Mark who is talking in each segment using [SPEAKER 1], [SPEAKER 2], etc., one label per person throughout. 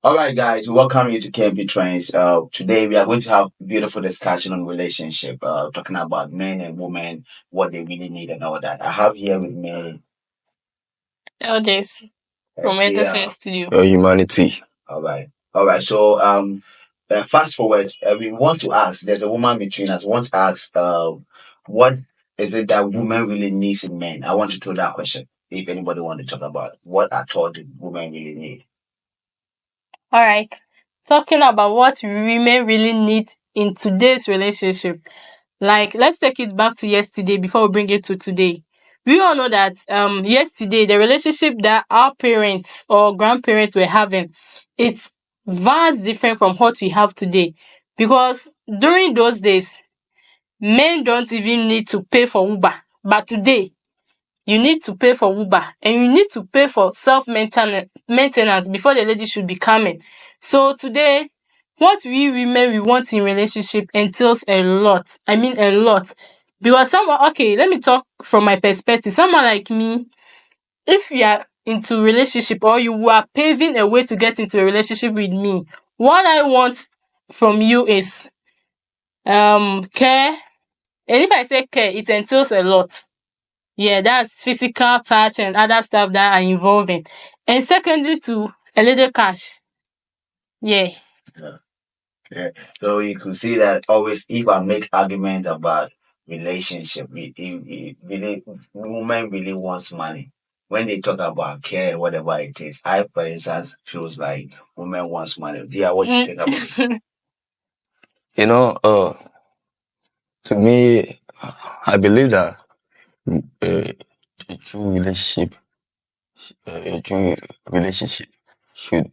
[SPEAKER 1] All right, guys, welcome you to KMP Trends. Today we are going to have a beautiful discussion on relationship, talking about men and women, what they really need and all that. I have here with me,
[SPEAKER 2] All this from
[SPEAKER 1] yeah.
[SPEAKER 2] Edison Studio.
[SPEAKER 3] Humanity.
[SPEAKER 1] All right. So, fast forward, we want to ask. There's a woman between us. We want to ask, what is it that women really needs in men? I want to throw that question. If anybody want to talk about what at all do women really need?
[SPEAKER 2] All right. Talking about what women really need in today's relationship. Like, let's take it back to yesterday before we bring it to today. We all know that yesterday the relationship that our parents or grandparents were having, it's vast different from what we have today. Because during those days, men don't even need to pay for Uber. But today, you need to pay for Uber and you need to pay for self maintenance before the lady should be coming. So today, what we women we want in relationship entails a lot. I mean a lot. Because someone, okay, let me talk from my perspective. Someone like me, if you are into relationship or you are paving a way to get into a relationship with me, what I want from you is care. And if I say care, it entails a lot. Yeah, that's physical touch and other stuff that are involving. And secondly, to a little cash. Yeah.
[SPEAKER 1] Yeah. So you could see that always if I make argument about relationship, really woman really wants money. When they talk about care, whatever it is, I for instance feels like woman wants money. Yeah, what do you think about it?
[SPEAKER 2] Mm.
[SPEAKER 3] You know, to me, I believe that uh, a true relationship, a true relationship should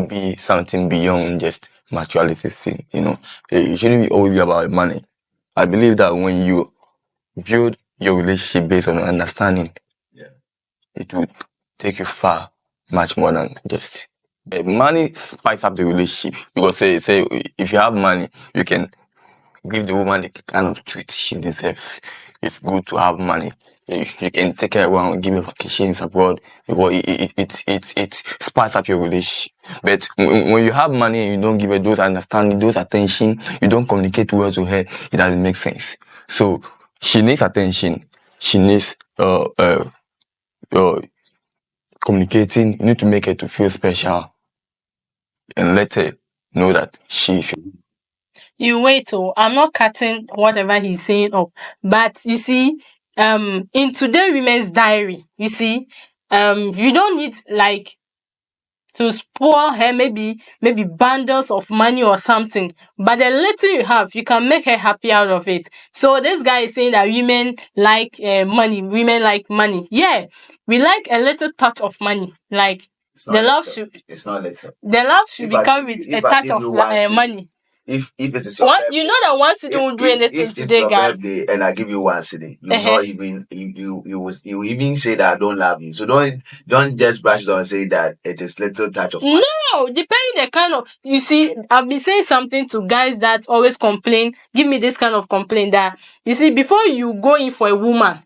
[SPEAKER 3] be something beyond just materialistic thing. It shouldn't be always be about money. I believe that when you build your relationship based on understanding,
[SPEAKER 1] Yeah.
[SPEAKER 3] it would take you far, much more than just. Money spice up the relationship because say if you have money, you can give the woman the kind of treat she deserves. It's good to have money. You can take her around, give her vacations abroad because it spices up your relationship. But when you have money and you don't give her those understanding, those attention, you don't communicate well to her, it doesn't make sense. So she needs attention. She needs uh communicating. You need to make her to feel special and let her know that she's.
[SPEAKER 2] You wait, oh, I'm not cutting whatever he's saying up. But you see, in today women's diary, you see, you don't need like to spoil her maybe bundles of money or something, but the little you have you can make her happy out of it. So this guy is saying that women like women like money. Yeah, we like a little touch of money, like
[SPEAKER 1] It's
[SPEAKER 2] the
[SPEAKER 1] not
[SPEAKER 2] love
[SPEAKER 1] little.
[SPEAKER 2] should
[SPEAKER 1] It's not little.
[SPEAKER 2] the love should
[SPEAKER 1] If I
[SPEAKER 2] become
[SPEAKER 1] give
[SPEAKER 2] with
[SPEAKER 1] you
[SPEAKER 2] a
[SPEAKER 1] if I
[SPEAKER 2] touch
[SPEAKER 1] give
[SPEAKER 2] of
[SPEAKER 1] you one city,
[SPEAKER 2] money.
[SPEAKER 1] if it's your
[SPEAKER 2] What, you know
[SPEAKER 1] birthday,
[SPEAKER 2] that one city
[SPEAKER 1] if
[SPEAKER 2] won't do
[SPEAKER 1] if
[SPEAKER 2] anything
[SPEAKER 1] if it's
[SPEAKER 2] today,
[SPEAKER 1] your
[SPEAKER 2] guy.
[SPEAKER 1] birthday and I give you one city, you will
[SPEAKER 2] uh
[SPEAKER 1] not even you will even say that I don't love you. So don't just brush it on and say that it is little touch of money.
[SPEAKER 2] No, depending the kind of, you see, I've been saying something to guys that always complain, give me this kind of complaint that, you see, before you go in for a woman,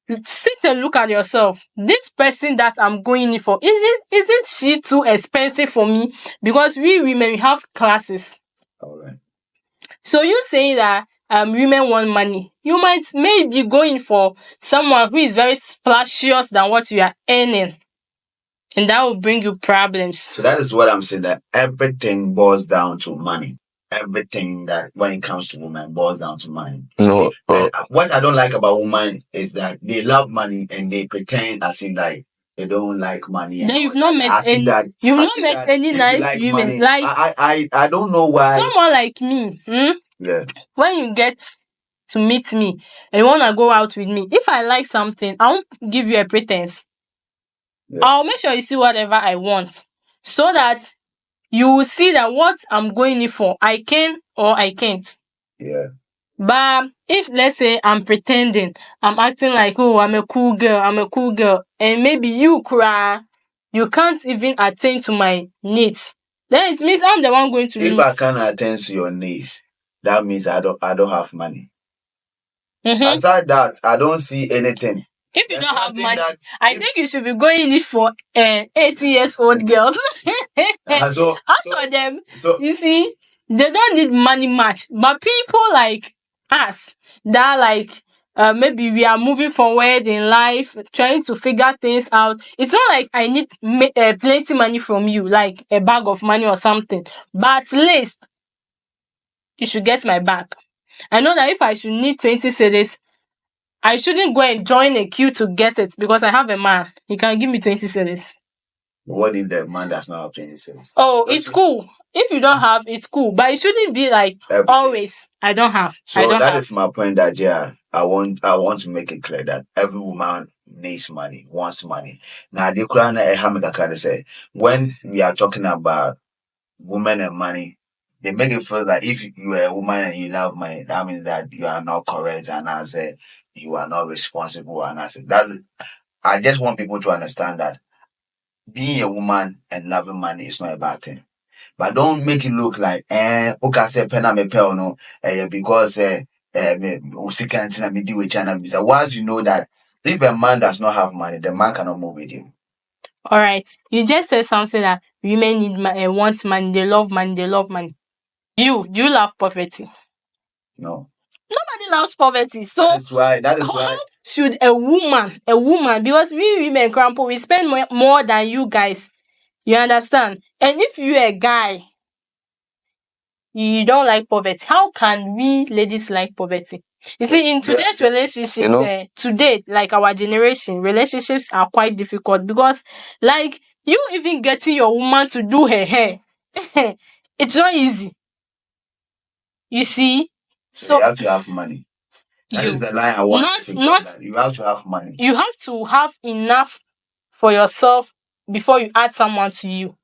[SPEAKER 2] you sit and look at yourself. This person that I'm going in for, isn't she too expensive for me? Because we women, we have classes.
[SPEAKER 1] All right.
[SPEAKER 2] So you saying that women want money, you might maybe go in for someone who is very splashious than what you are earning, and that will bring you problems.
[SPEAKER 1] So that is what I'm saying, that everything boils down to money. Everything that when it comes to women boils down to money.
[SPEAKER 3] No,
[SPEAKER 1] What I don't like about women is that they love money and they pretend as if like they don't like money and
[SPEAKER 2] Then
[SPEAKER 1] all that.
[SPEAKER 2] you've
[SPEAKER 1] As
[SPEAKER 2] not
[SPEAKER 1] if
[SPEAKER 2] met
[SPEAKER 1] that
[SPEAKER 2] any
[SPEAKER 1] if you
[SPEAKER 2] nice
[SPEAKER 1] like
[SPEAKER 2] women.
[SPEAKER 1] money,
[SPEAKER 2] Like
[SPEAKER 1] I don't know why.
[SPEAKER 2] someone like me,
[SPEAKER 1] Yeah,
[SPEAKER 2] when you get to meet me and you wanna go out with me, if I like something, I won't give you a pretense.
[SPEAKER 1] yeah,
[SPEAKER 2] I'll make sure you see whatever I want. So that you will see that what I'm going in for, I can or I can't.
[SPEAKER 1] yeah.
[SPEAKER 2] But if let's say I'm pretending, I'm acting like, oh, I'm a cool girl, and maybe you cry, you can't even attend to my needs, then it means I'm the one going to
[SPEAKER 1] If I
[SPEAKER 2] lose.
[SPEAKER 1] can't attend to your needs, that means I don't have money.
[SPEAKER 2] Mm-hmm.
[SPEAKER 1] Aside that, I don't see anything.
[SPEAKER 2] If you
[SPEAKER 1] There's
[SPEAKER 2] don't have
[SPEAKER 1] nothing
[SPEAKER 2] money,
[SPEAKER 1] that
[SPEAKER 2] I
[SPEAKER 1] if
[SPEAKER 2] think you should be going in for 80 years old girls. As for them,
[SPEAKER 1] so
[SPEAKER 2] you see, they don't need money much. But people like us that like maybe we are moving forward in life, trying to figure things out. It's not like I need plenty money from you, like a bag of money or something. But at least you should get my back. I know that if I should need 20 cedis, I shouldn't go and join a queue to get it because I have a man. He can give me 20 cedis.
[SPEAKER 1] what if the man does not have 20 cents?
[SPEAKER 2] Oh, it's cool. If you don't have, it's cool. But it shouldn't be like always. I don't have.
[SPEAKER 1] So that is my point that I want to make it clear that every woman needs money, wants money. Now the Quran I say when we are talking about women and money, they make it feel that if you are a woman and you love money, that means that you are not correct and I say you are not responsible and I say I just want people to understand that being a woman and loving money is not a bad thing. But don't make it look like okay say pen me pay no because me deal with China visa. Once you know that if a man does not have money, the man cannot move with you.
[SPEAKER 2] All right. You just said something that women want money, they love money, they love money. Do you love poverty?
[SPEAKER 1] No.
[SPEAKER 2] Nobody loves poverty. So
[SPEAKER 1] that is why
[SPEAKER 2] how should a woman, because we women, Crampo, we spend more than you guys. You understand? And if you're a guy, you don't like poverty, how can we ladies like poverty? You see, in today's relationship, today, like our generation, relationships are quite difficult because, like, you even getting your woman to do her hair, it's not easy. You see,
[SPEAKER 1] so you have to have money. That is the line I want
[SPEAKER 2] not
[SPEAKER 1] you have to have money.
[SPEAKER 2] You have to have enough for yourself before you add someone to you.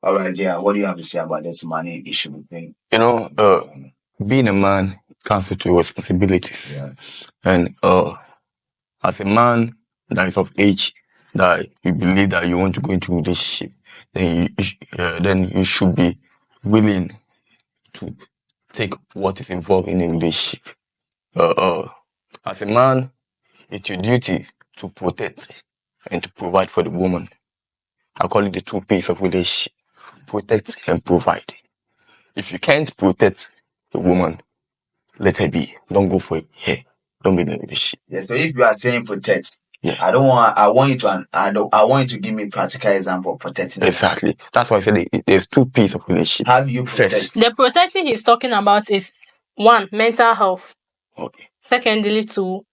[SPEAKER 1] All right, yeah. What do you have to say about this money issue thing?
[SPEAKER 3] Being a man comes with responsibilities.
[SPEAKER 1] Yeah.
[SPEAKER 3] And as a man that is of age, that you believe that you want to go into a relationship, then you should be willing to take what is involved in a relationship. As a man, it's your duty to protect and to provide for the woman. I call it the two P's of relationship: protect and provide. If you can't protect the woman, let her be. Don't go for her. Don't be in a relationship.
[SPEAKER 1] Yeah. So if you are saying protect,
[SPEAKER 3] yeah,
[SPEAKER 1] I want you to give me practical example of protecting.
[SPEAKER 3] Exactly. That's why I said there's two P's of relationship.
[SPEAKER 1] How do you protect?
[SPEAKER 2] The protection he's talking about is one, mental health.
[SPEAKER 3] Okay.
[SPEAKER 2] Secondly, to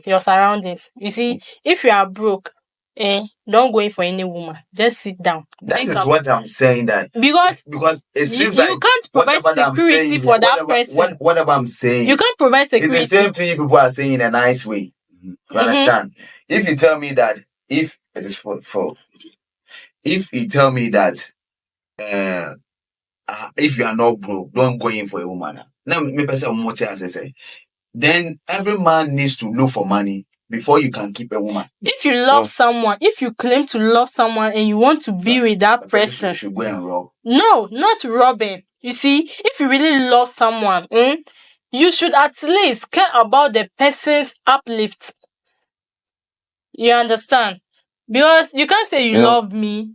[SPEAKER 2] your surroundings. You see, if you are broke, don't go in for any woman. Just sit down.
[SPEAKER 1] That is what I'm saying. That because it seems
[SPEAKER 2] you can't provide security for that person.
[SPEAKER 1] Whatever I'm saying,
[SPEAKER 2] you can't provide security.
[SPEAKER 1] It's the same thing people are saying in a nice way. You understand? If you tell me that if it is if you tell me that if you are not broke, don't go in for a woman. Now, me person more say, then every man needs to look for money before you can keep a woman.
[SPEAKER 2] If you love someone, if you claim to love someone and you want to be with that person,
[SPEAKER 1] you should go and rob.
[SPEAKER 2] No, not robbing. You see, if you really love someone, you should at least care about the person's uplift. You understand? Because you can't say you love me.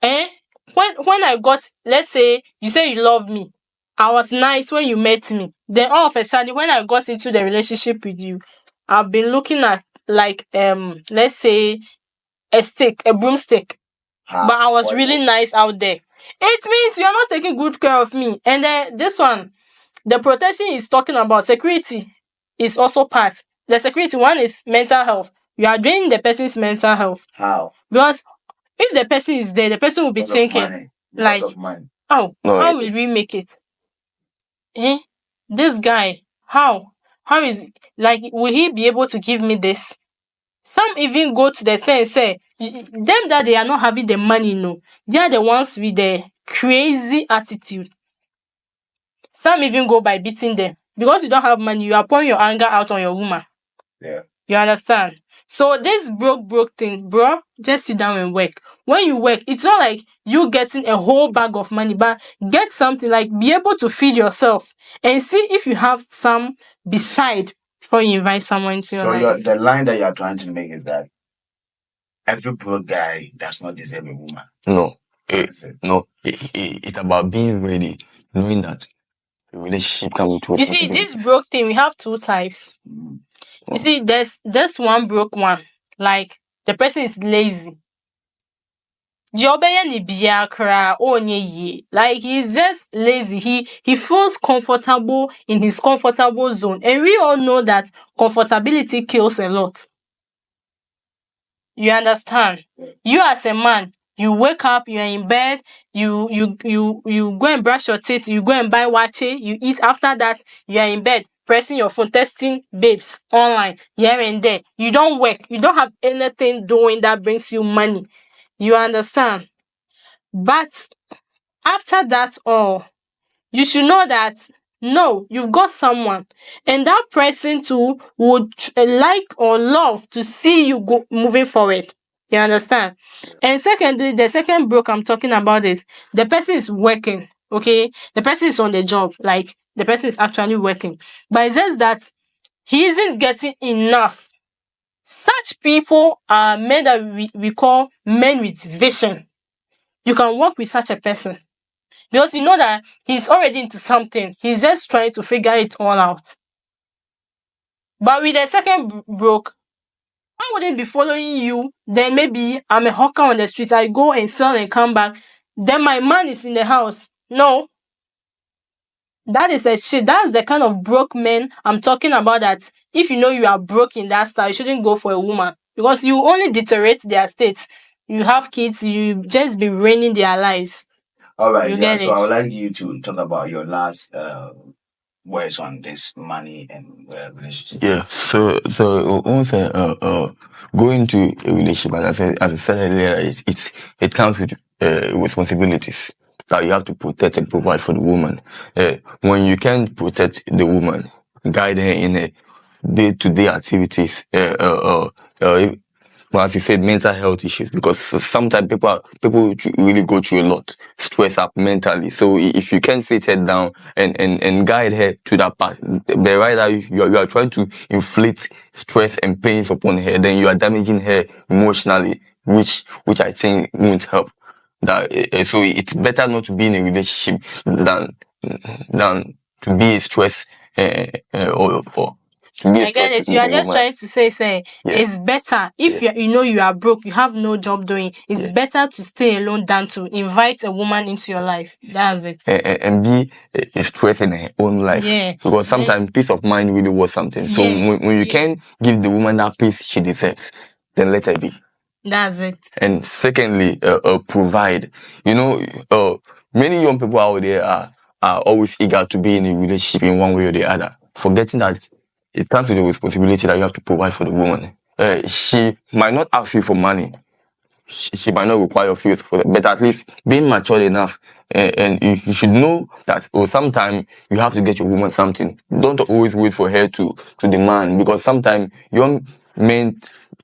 [SPEAKER 2] When I got, let's say you say you love me, I was nice when you met me. Then all of a sudden, when I got into the relationship with you, I've been looking at like let's say a broomstick. But I was really nice out there. It means you're not taking good care of me. And then this one, the protection is talking about security is also part. The security one is mental health. You are draining the person's mental health.
[SPEAKER 1] How?
[SPEAKER 2] Because if the person is there, the person will be thinking like, how will we make it? This guy, how is like, will he be able to give me this? Some even go to the extent and say, them that they are not having the money, no, they are the ones with the crazy attitude. Some even go by beating them. Because you don't have money, you are pouring your anger out on your woman.
[SPEAKER 1] Yeah.
[SPEAKER 2] You understand? So this broke thing, bro, just sit down and work. When you work, it's not like you getting a whole bag of money, but get something, like be able to feed yourself and see if you have some beside before you invite someone into your life.
[SPEAKER 1] So the line that you're trying to make is that every broke guy does not deserve a woman.
[SPEAKER 3] No. It's about being ready, knowing that a relationship can be
[SPEAKER 2] You see, this
[SPEAKER 3] responsibilities.
[SPEAKER 2] broke thing, we have two types. You see, there's one broke one. Like the person is lazy. Like he's just lazy. He feels comfortable in his comfortable zone. And we all know that comfortability kills a lot. You understand? You as a man, you wake up, you're in bed, you go and brush your teeth, you go and buy wache, you eat. After that, you are in bed, pressing your phone, testing babes online, here and there. You don't work, you don't have anything doing that brings you money. You understand? But after that all, you should know that no, you've got someone, and that person too would like or love to see you go moving forward. You understand? And secondly, the second broke I'm talking about is the person is working. Okay, the person is on the job, like the person is actually working, but it's just that he isn't getting enough. Such people are men that we call men with vision. You can work with such a person because you know that he's already into something. He's just trying to figure it all out. But with the second broke, I wouldn't be following you. Then maybe I'm a hawker on the street. I go and sell and come back. Then my man is in the house. No, that is a shit. That's the kind of broke men I'm talking about. That if you know you are broke in that style, you shouldn't go for a woman because you only deteriorate their state. You have kids, you just be ruining their lives.
[SPEAKER 1] All right,
[SPEAKER 2] You
[SPEAKER 1] yeah.
[SPEAKER 2] get
[SPEAKER 1] So
[SPEAKER 2] it?
[SPEAKER 1] I would like you to talk about your last words on this money and relationship.
[SPEAKER 3] Yeah. So once go into a relationship, as I said earlier, it comes with responsibilities that you have to protect and provide for the woman. When you can't protect the woman, guide her in a day-to-day activities, well, as you said, mental health issues, because sometimes people really go through a lot, stress up mentally. So if you can sit her down and guide her to that path, the right that you are trying to inflict stress and pains upon her, then you are damaging her emotionally, which I think won't help. So it's better not to be in a relationship than to be a stress or to be a
[SPEAKER 2] I get
[SPEAKER 3] stress
[SPEAKER 2] it. You are just
[SPEAKER 3] woman.
[SPEAKER 2] trying to say
[SPEAKER 3] Yeah,
[SPEAKER 2] it's better if
[SPEAKER 3] yeah.
[SPEAKER 2] you know you are broke, you have no job doing. It's
[SPEAKER 3] Yeah.
[SPEAKER 2] better to stay alone than to invite a woman into your life. That's it.
[SPEAKER 3] And be a stress in her own life,
[SPEAKER 2] Yeah.
[SPEAKER 3] because
[SPEAKER 2] Then
[SPEAKER 3] sometimes peace of mind really worth something. So
[SPEAKER 2] yeah,
[SPEAKER 3] when you can give the woman that peace she deserves, then let her be.
[SPEAKER 2] that's it.
[SPEAKER 3] And secondly, provide. You know, many young people out there are always eager to be in a relationship in one way or the other, forgetting that it comes with the responsibility that you have to provide for the woman. She might not ask you for money, she might not require your fees for that, but at least being mature enough, and you should know that, or sometimes you have to get your woman something. Don't always wait for her to demand, because sometimes young men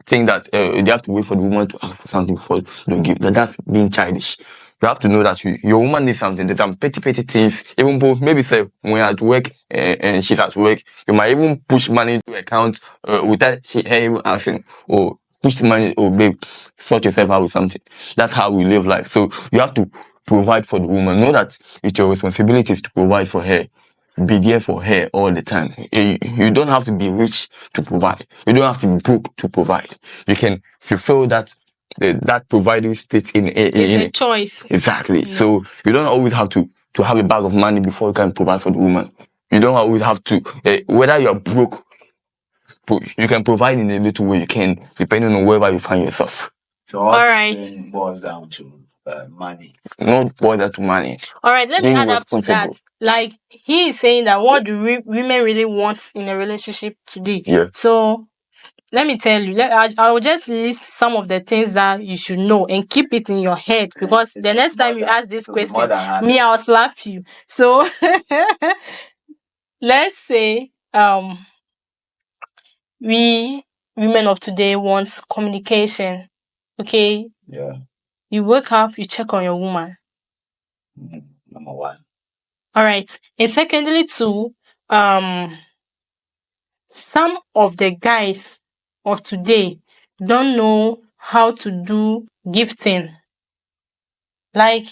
[SPEAKER 3] think that they have to wait for the woman to ask for something before they give. That's being childish. You have to know that your woman needs something. There's some petty things. Even though maybe say when you're at work, and she's at work, you might even push money to account without her even asking, or push the money, oh babe, sort yourself out with something. That's how we live life. So you have to provide for the woman. Know that it's your responsibility to provide for her. Be there for her all the time. You don't have to be rich to provide. You don't have to be broke to provide. You can fulfill that providing state
[SPEAKER 2] It's
[SPEAKER 3] in
[SPEAKER 2] a
[SPEAKER 3] it.
[SPEAKER 2] choice.
[SPEAKER 3] Exactly.
[SPEAKER 2] Yeah.
[SPEAKER 3] So you don't always have to have a bag of money before you can provide for the woman. You don't always have to, whether you're broke, you can provide in a little way you can, depending on wherever you find yourself.
[SPEAKER 1] So all
[SPEAKER 2] All
[SPEAKER 1] this
[SPEAKER 2] right.
[SPEAKER 1] thing boils down to money.
[SPEAKER 3] Not bother to money.
[SPEAKER 2] All right, let me
[SPEAKER 3] Being
[SPEAKER 2] add up to
[SPEAKER 3] responsible.
[SPEAKER 2] that. Like he is saying that what do women really want in a relationship today?
[SPEAKER 3] Yeah.
[SPEAKER 2] So let me tell you. I will just list some of the things that you should know and keep it in your head because the next time you ask this
[SPEAKER 1] It'll be more
[SPEAKER 2] question,
[SPEAKER 1] than
[SPEAKER 2] me
[SPEAKER 1] 100.
[SPEAKER 2] I'll slap you. So let's say we women of today wants communication. Okay,
[SPEAKER 1] Yeah.
[SPEAKER 2] you wake up, you check on your woman.
[SPEAKER 1] Number one.
[SPEAKER 2] All right, and secondly too, some of the guys of today don't know how to do gifting. Like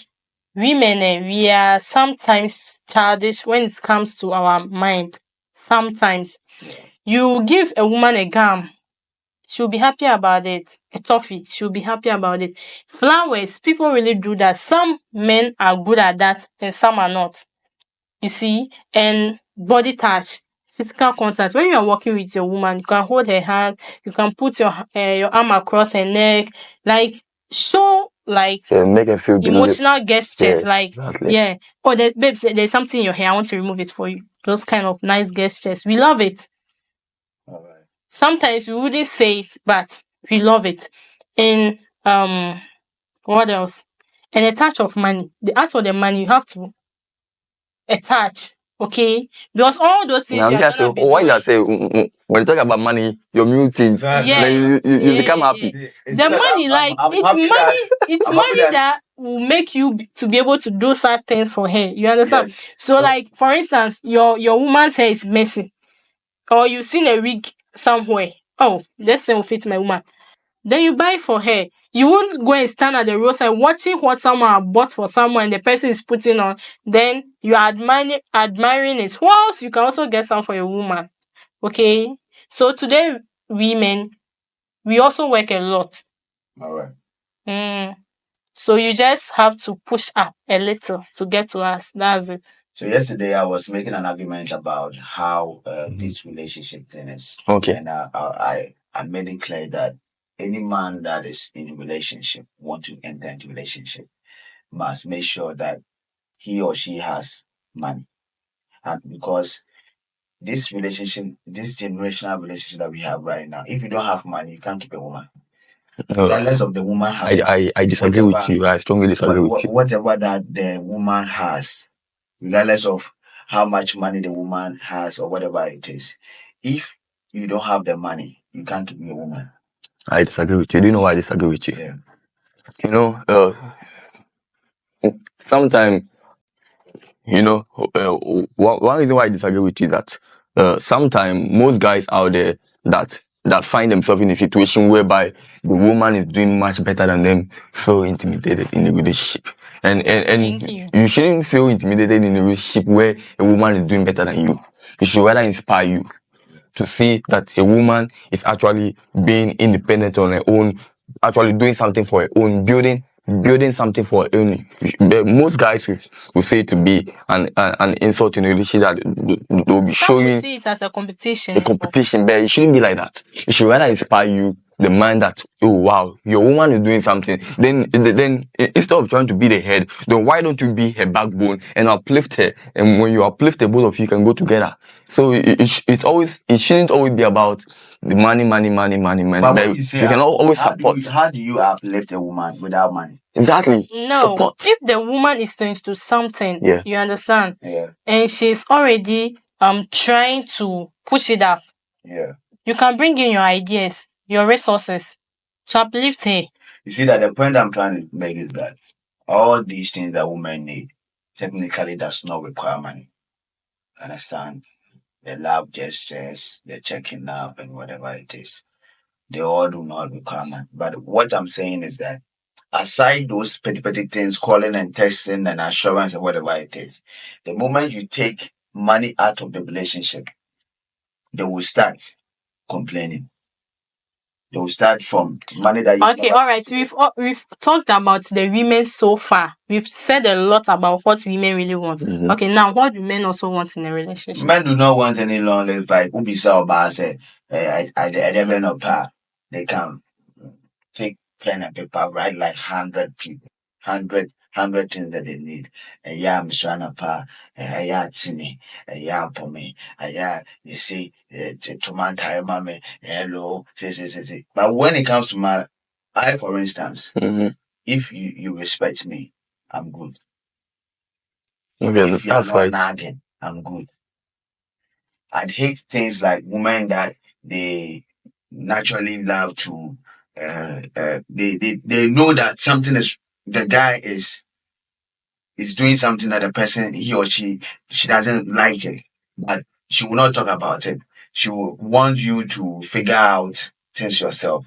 [SPEAKER 2] women, we are sometimes childish when it comes to our mind. Sometimes you give a woman a gum, she'll be happy about it. A toffee, she'll be happy about it. Flowers, people really do that. Some men are good at that and some are not. You see, and body touch, physical contact. When you are walking with your woman, you can hold her hand, you can put your arm across her neck, like show like
[SPEAKER 3] Yeah, make her feel good.
[SPEAKER 2] emotional gestures,
[SPEAKER 3] Yeah,
[SPEAKER 2] like
[SPEAKER 3] exactly.
[SPEAKER 2] yeah. Oh, babes, there's something in your hair. I want to remove it for you. Those kind of nice gestures, we love it.
[SPEAKER 1] All right.
[SPEAKER 2] Sometimes we wouldn't say it, but we love it. And what else? And a touch of money. They ask for the money, you have to attach. Okay, because all those things
[SPEAKER 3] Now,
[SPEAKER 2] you are
[SPEAKER 3] just say,
[SPEAKER 2] gonna be
[SPEAKER 3] why
[SPEAKER 2] doing.
[SPEAKER 3] you say, when you talk about money, your mood change.
[SPEAKER 2] Yeah,
[SPEAKER 3] Then you
[SPEAKER 2] yeah,
[SPEAKER 3] become
[SPEAKER 2] yeah.
[SPEAKER 3] happy.
[SPEAKER 2] The money, like
[SPEAKER 1] I'm
[SPEAKER 2] it's
[SPEAKER 1] happy that
[SPEAKER 2] money, it's
[SPEAKER 1] I'm happy
[SPEAKER 2] money
[SPEAKER 1] that
[SPEAKER 2] that will make you to be able to do certain things for her. You understand?
[SPEAKER 1] yes.
[SPEAKER 2] So, like for instance, your woman's hair is messy, or you've seen a wig somewhere. Oh, this thing will fit my woman. Then you buy for her. You won't go and stand at the roadside watching what someone have bought for someone and the person is putting on. Then you are admiring it. Whilst you can also get some for your woman. Okay. So today, women, we also work a lot.
[SPEAKER 1] All right.
[SPEAKER 2] Mm. So you just have to push up a little to get to us. That's it.
[SPEAKER 1] So yesterday I was making an argument about how this relationship thing is.
[SPEAKER 3] Okay.
[SPEAKER 1] And I made it clear that any man that is in a relationship, want to enter into relationship, must make sure that he or she has money. And because this relationship, this generational relationship that we have right now, if you don't have money, you can't keep a woman. Regardless of the woman have money.
[SPEAKER 3] I disagree with
[SPEAKER 1] Whatever
[SPEAKER 3] you. I strongly disagree with you.
[SPEAKER 1] whatever that the woman has, regardless of how much money the woman has or whatever it is, if you don't have the money, you can't keep your woman.
[SPEAKER 3] I disagree with you. Do you know why I disagree with you?
[SPEAKER 1] Yeah.
[SPEAKER 3] You know, sometimes, you know, one reason why I disagree with you is that sometimes most guys out there that find themselves in a situation whereby the woman is doing much better than them feel intimidated in a relationship. And
[SPEAKER 2] Thank you.
[SPEAKER 3] you shouldn't feel intimidated in a relationship where a woman is doing better than you. It should rather inspire you to see that a woman is actually being independent on her own, actually doing something for her own, building something for her own. Most guys will say to be an insult in a relationship that they'll be
[SPEAKER 2] Some will
[SPEAKER 3] showing
[SPEAKER 2] see it as a competition.
[SPEAKER 3] a competition, but it shouldn't be like that. It should rather inspire you, the mind that, oh wow, your woman is doing something. Then instead of trying to be the head, then why don't you be her backbone and uplift her? And when you uplift her, both of you can go together. So it shouldn't always be about the money.
[SPEAKER 1] But when you say
[SPEAKER 3] you can always support.
[SPEAKER 1] how do you uplift a woman without money?
[SPEAKER 3] Exactly.
[SPEAKER 2] No,
[SPEAKER 3] Support.
[SPEAKER 2] if the woman is into something,
[SPEAKER 3] Yeah.
[SPEAKER 2] you understand,
[SPEAKER 1] Yeah.
[SPEAKER 2] and she's already trying to push it up,
[SPEAKER 1] Yeah.
[SPEAKER 2] you can bring in your ideas, your resources to uplift her.
[SPEAKER 1] You see that the point I'm trying to make is that all these things that women need technically does not require money. Understand? The love gestures, the checking up and whatever it is. They all do not require money. But what I'm saying is that aside those petty things, calling and texting and assurance and whatever it is, the moment you take money out of the relationship, they will start complaining. They will start from money that you
[SPEAKER 2] Okay, all right. We've talked about the women so far. We've said a lot about what women really want.
[SPEAKER 3] Mhm.
[SPEAKER 2] Okay, now what do men also want in a relationship?
[SPEAKER 1] Men do not want any longer. It's like Ubisa Oba said, at the level of power, they can take pen and paper, write like 100 people, 100 things that they need. And yeah, I'm trying to pa, yeah, tini, yeah, for me, yeah, you see, to man carry mommy, hello, say. But when it comes to my, for instance,
[SPEAKER 3] Mhm.
[SPEAKER 1] if you respect me, I'm good.
[SPEAKER 3] Okay,
[SPEAKER 1] If you are
[SPEAKER 3] that's
[SPEAKER 1] not
[SPEAKER 3] right.
[SPEAKER 1] nagging, I'm good. I'd hate things like women that they naturally love to they know that something is the guy is doing something that the person he or she doesn't like it, but she will not talk about it. She will want you to figure out things yourself.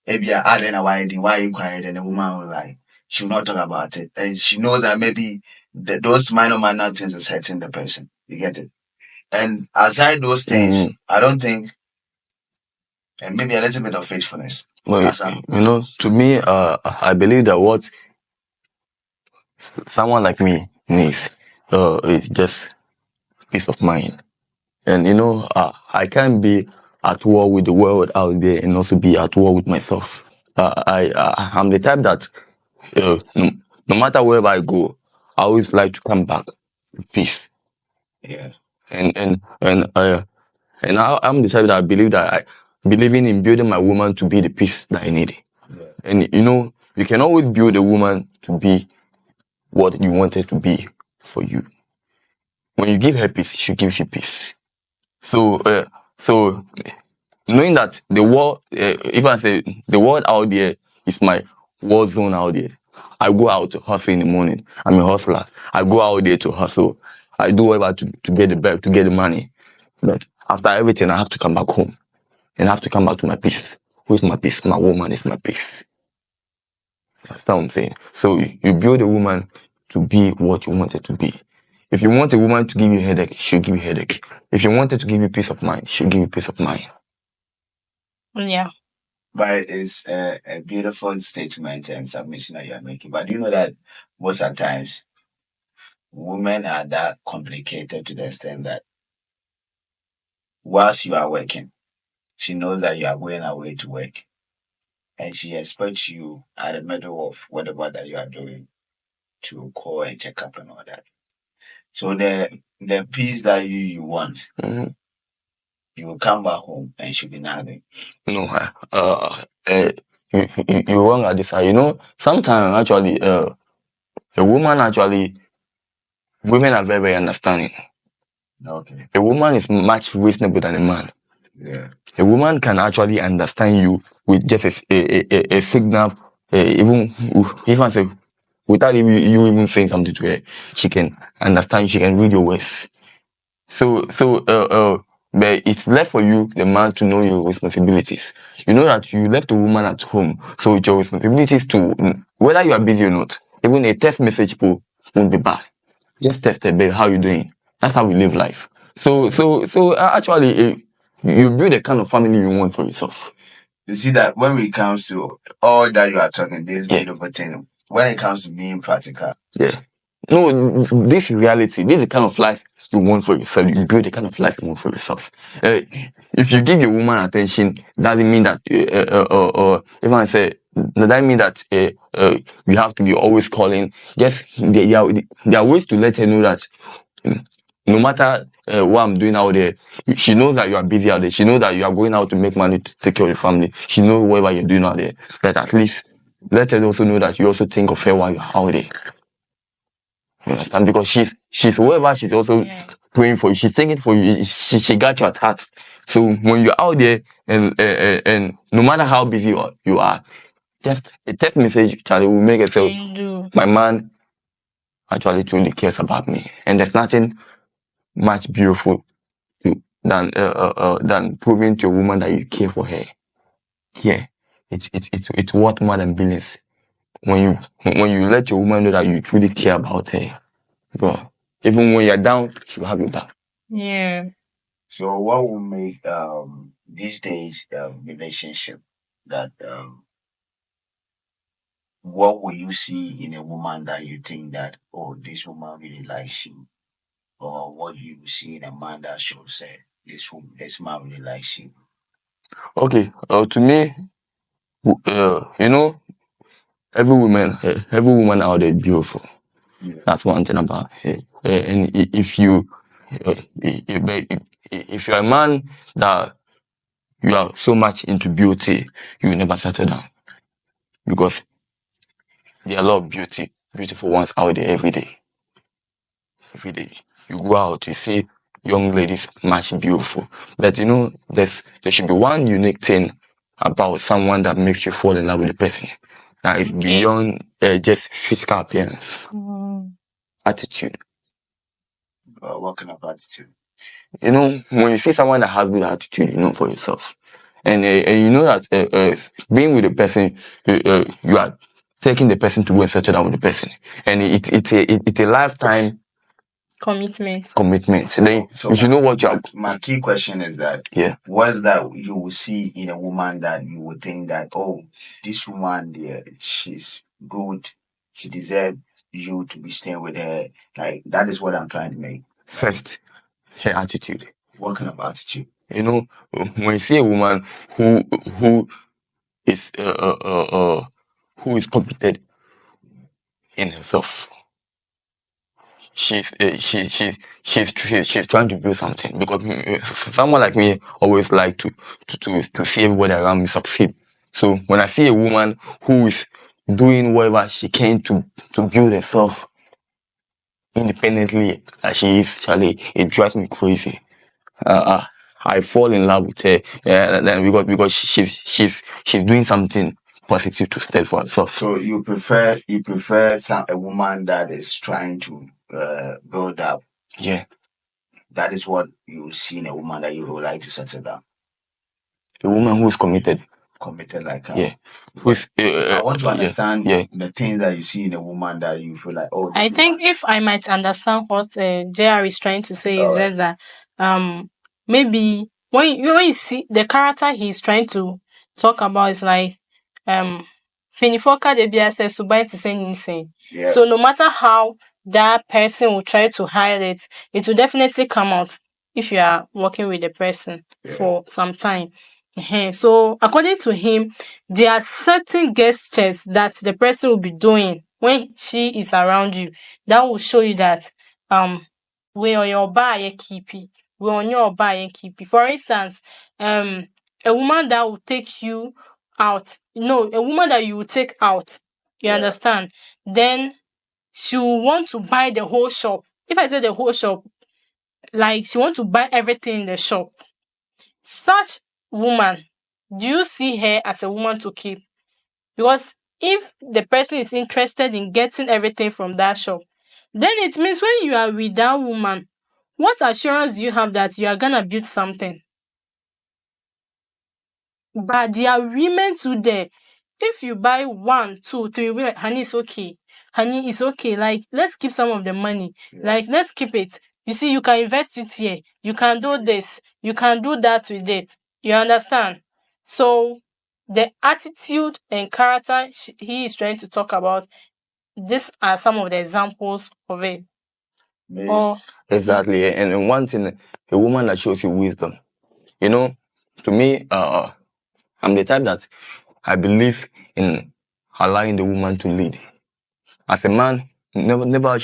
[SPEAKER 1] Maybe I don't know why you quiet and the woman will like she will not talk about it. And she knows that maybe those minor things is hurting the person. You get it? And aside those things, I don't think, and maybe a little bit of faithfulness.
[SPEAKER 3] Well,
[SPEAKER 1] That's
[SPEAKER 3] to me, I believe that what someone like me needs, is just peace of mind. And I can't be at war with the world out there and also be at war with myself. I'm the type that, no matter wherever I go, I always like to come back to peace.
[SPEAKER 1] yeah.
[SPEAKER 3] And I'm the type that I believe that I believing in building my woman to be the peace that I need.
[SPEAKER 1] Yeah.
[SPEAKER 3] And you can always build a woman to be what you want her to be for you. When you give her peace, she gives you peace. So knowing that the world, if I say the world out there is my war zone out there, I go out to hustle in the morning. I'm a hustler. I go out there to hustle. I do whatever to get the bag, to get the money. But after everything, I have to come back home and I have to come back to my peace. Who is my peace? My woman is my peace. That's what I'm saying. So you build a woman to be what you want her to be. If you want a woman to give you a headache, she'll give you a headache. If you want her to give you peace of mind, she'll give you peace of mind.
[SPEAKER 2] Yeah.
[SPEAKER 1] But it's a beautiful statement and submission that you are making. But do you know that most of the times women are that complicated to the extent that whilst you are working, she knows that you are going away to work, and she expects you at the middle of whatever that you are doing to call and check up and all that. So the peace that you want,
[SPEAKER 3] Mm-hmm.
[SPEAKER 1] you will come back home and she'll be nagging.
[SPEAKER 3] No, you wrong at this. Sometimes actually, a woman actually, women are very, very understanding.
[SPEAKER 1] Okay.
[SPEAKER 3] A woman is much reasonable than a man.
[SPEAKER 1] Yeah.
[SPEAKER 3] A woman can actually understand you with just a signal, even if I say, without you even saying something to her, she can understand you, she can read your words. But it's left for you, the man, to know your responsibilities. You know that you left a woman at home, so it's your responsibilities to, whether you are busy or not, even a text message won't be bad. Just text her, babe, how you doing? That's how we live life. Actually, you build the kind of family you want for yourself.
[SPEAKER 1] You see that when it comes to all that you are talking, this
[SPEAKER 3] Yeah.
[SPEAKER 1] beautiful thing, when it comes to being practical,
[SPEAKER 3] Yeah. No, this is reality. This is the kind of life you want for yourself. You build the kind of life you want for yourself. If you give your woman attention, doesn't mean that, if I say, doesn't mean that you have to be always calling. Yes, there are ways to let her know that, no matter what I'm doing out there, she knows that you are busy out there. She knows that you are going out to make money to take care of your family. She knows whatever you're doing out there. But at least let her also know that you also think of her while you're out there. You understand? Because she's whoever she's also praying for you. She's thinking for you. She got you at heart. So when you're out there and no matter how busy you are, just a text message, Charlie, will make it say, my man actually truly cares about me. And there's nothing much beautiful than proving to a woman that you care for her. Yeah, it's worth more than billions. When you let your woman know that you truly care about her, bro, even when you're down, she'll have you back.
[SPEAKER 2] Yeah.
[SPEAKER 1] so what will make these days relationship that what will you see in a woman that you think that, oh, this woman really likes you, or what you see in a man that shows say this man really likes you?
[SPEAKER 3] Okay, to me, every woman out there is beautiful.
[SPEAKER 1] Yeah.
[SPEAKER 3] That's one thing about her. And if you're a man that you are so much into beauty, you will never settle down, because there are a lot of beautiful ones out there every day. Every day you go out, you see young ladies much beautiful, but there should be one unique thing about someone that makes you fall in love with the person. That is beyond just physical appearance. Attitude.
[SPEAKER 1] What kind of attitude?
[SPEAKER 3] When you see someone that has good attitude, you know for yourself, and you know that being with a person, you are taking the person to go and settle down with the person, and it's a lifetime
[SPEAKER 2] Commitment.
[SPEAKER 3] Then
[SPEAKER 1] So
[SPEAKER 3] you should know what you are.
[SPEAKER 1] my key question is that
[SPEAKER 3] Yeah.
[SPEAKER 1] what's that you will see in a woman that you would think that, oh, this woman there, she's good, she deserves you to be staying with her. Like that is what I'm trying to make.
[SPEAKER 3] First, her attitude.
[SPEAKER 1] What kind of attitude?
[SPEAKER 3] You know, when you see a woman who who is who is committed in herself, she's trying to build something, because someone like me always like to see everybody around me succeed. So when I see a woman who is doing whatever she can to build herself independently as she is, Charlie, it drives me crazy. I fall in love with her, then because she's doing something positive to stand for herself.
[SPEAKER 1] So you prefer a woman that is trying to build up.
[SPEAKER 3] Yeah,
[SPEAKER 1] That is what you see in a woman that you would like to settle down.
[SPEAKER 3] a woman who is committed.
[SPEAKER 1] Committed like how?
[SPEAKER 3] Yeah,
[SPEAKER 1] Because I want to
[SPEAKER 3] yeah,
[SPEAKER 1] understand
[SPEAKER 3] yeah.
[SPEAKER 1] the things that you see in a woman that you feel like, oh,
[SPEAKER 2] I
[SPEAKER 1] this
[SPEAKER 2] think
[SPEAKER 1] woman.
[SPEAKER 2] if I might understand what JR is trying to say, is
[SPEAKER 1] All right.
[SPEAKER 2] just that maybe when you see the character he's trying to talk about is like Finifoka de Bia says Subai to say anything.
[SPEAKER 1] Yeah.
[SPEAKER 2] So no matter how that person will try to hide it, it will definitely come out if you are working with the person for some time. So according to him, there are certain gestures that the person will be doing when she is around you that will show you that we on your bar keep we on your bar keep. For instance, a woman that will take you out, no, a woman that you will take out, you understand, then she will want to buy the whole shop. If I say the whole shop, like she want to buy everything in the shop. Such woman, do you see her as a woman to keep? Because if the person is interested in getting everything from that shop, then it means when you are with that woman, what assurance do you have that you are gonna build something? But there are women too there. If you buy one, two, three, you'll be like, honey, it's okay. Honey, it's okay. Like, let's keep some of the money. Like, let's keep it. You see, you can invest it here. You can do this. You can do that with it. You understand? So, the attitude and character he is trying to talk about, these are some of the examples of it. Or
[SPEAKER 3] Exactly. And one thing, a woman that shows you wisdom. You know, to me, I'm the type that I believe in allowing the woman to lead. As a man, never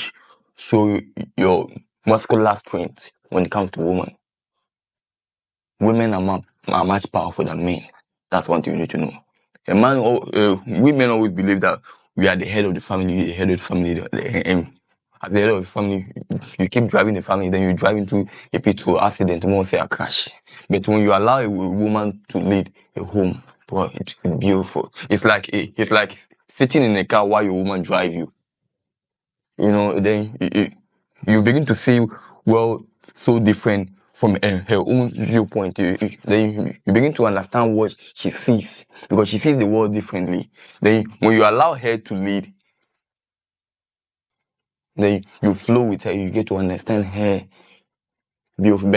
[SPEAKER 3] show your muscular strength when it comes to women. Women are much powerful than men. That's one thing you need to know. Women always believe that we are the head of the family, the head of the family, and as the head of the family, you keep driving the family, then you drive into a pit accident, more say a crash. But when you allow a woman to lead a home, boy, it's beautiful. It's like sitting in a car while your woman drive you. You know, then you begin to see well so different from her own viewpoint. Then you begin to understand what she sees, because she sees the world differently. Then when you allow her to lead, then you flow with her. You get to understand her beautiful.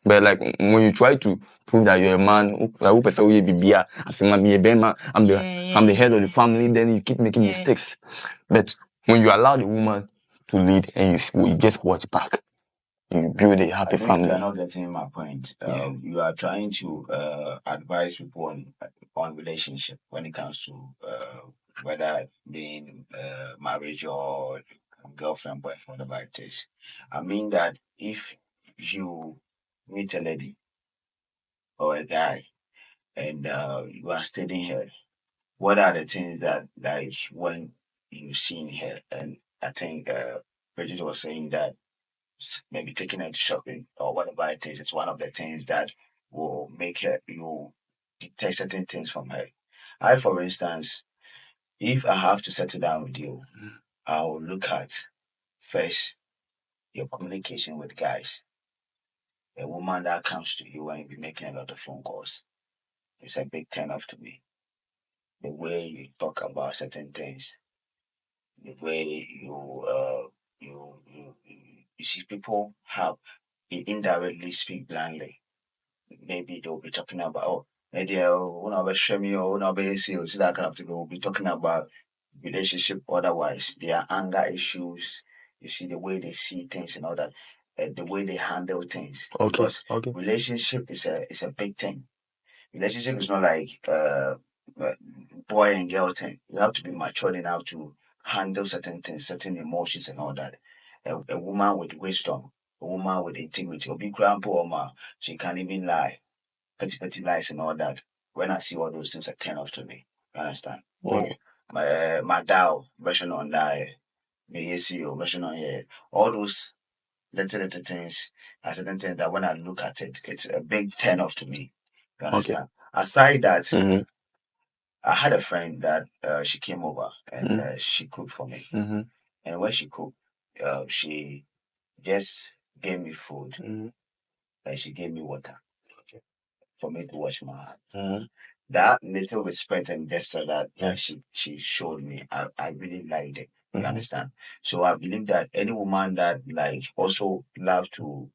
[SPEAKER 3] But like when you try to prove that you're a man, like who person will be beer, as a man be a man, I'm the head of the family. Then you keep making mistakes. But when you allow the woman to lead and you just watch back, you build a happy family.
[SPEAKER 1] You are not getting my point. You are trying to advise people on relationship when it comes to whether being marriage or girlfriend, boyfriend, whatever it is. I mean that if you meet a lady or a guy and you are studying her, what are the things that like when you see in her? And I think Bridget was saying that maybe taking her to shopping or whatever it is, it's one of the things that will make her you detect certain things from her. I, for instance, if I have to settle down with you, I'll look at first your communication with guys. A woman that comes to you and you be making a lot of phone calls, it's a big turn off to me. the way you talk about certain things, the way you see people have indirectly speak blindly. Maybe they'll be talking about, oh, maybe when I was showing you, when I was see that kind of thing. We'll be talking about relationship. Otherwise, their anger issues. You see the way they see things and all that, the way they handle things.
[SPEAKER 3] Okay,
[SPEAKER 1] Because
[SPEAKER 3] okay,
[SPEAKER 1] relationship is a big thing. Relationship is not like uh, boy and girl thing. You have to be mature enough to handle certain things, certain emotions and all that. A woman with wisdom, a woman with integrity, or be grandpa or ma, she can even lie, petty lies and all that. When I see all those things, I turn off to me. You understand? Oh,
[SPEAKER 3] okay,
[SPEAKER 1] my Dow version on that, me ACO version on here. All those little things, I certain things that when I look at it, it's a big turn off to me. You
[SPEAKER 3] okay.
[SPEAKER 1] understand? Aside that,
[SPEAKER 3] Mm-hmm.
[SPEAKER 1] I had a friend that she came over and
[SPEAKER 3] Mm-hmm.
[SPEAKER 1] she cooked for me.
[SPEAKER 3] Mm-hmm.
[SPEAKER 1] And when she cooked, she just gave me food
[SPEAKER 3] Mm-hmm.
[SPEAKER 1] and she gave me water
[SPEAKER 3] Okay.
[SPEAKER 1] for me to wash my hands.
[SPEAKER 3] Mm-hmm.
[SPEAKER 1] That little respect and gesture that
[SPEAKER 3] Yeah.
[SPEAKER 1] she showed me, I really liked it. You
[SPEAKER 3] Mm-hmm.
[SPEAKER 1] understand? So I believe that any woman that like also love to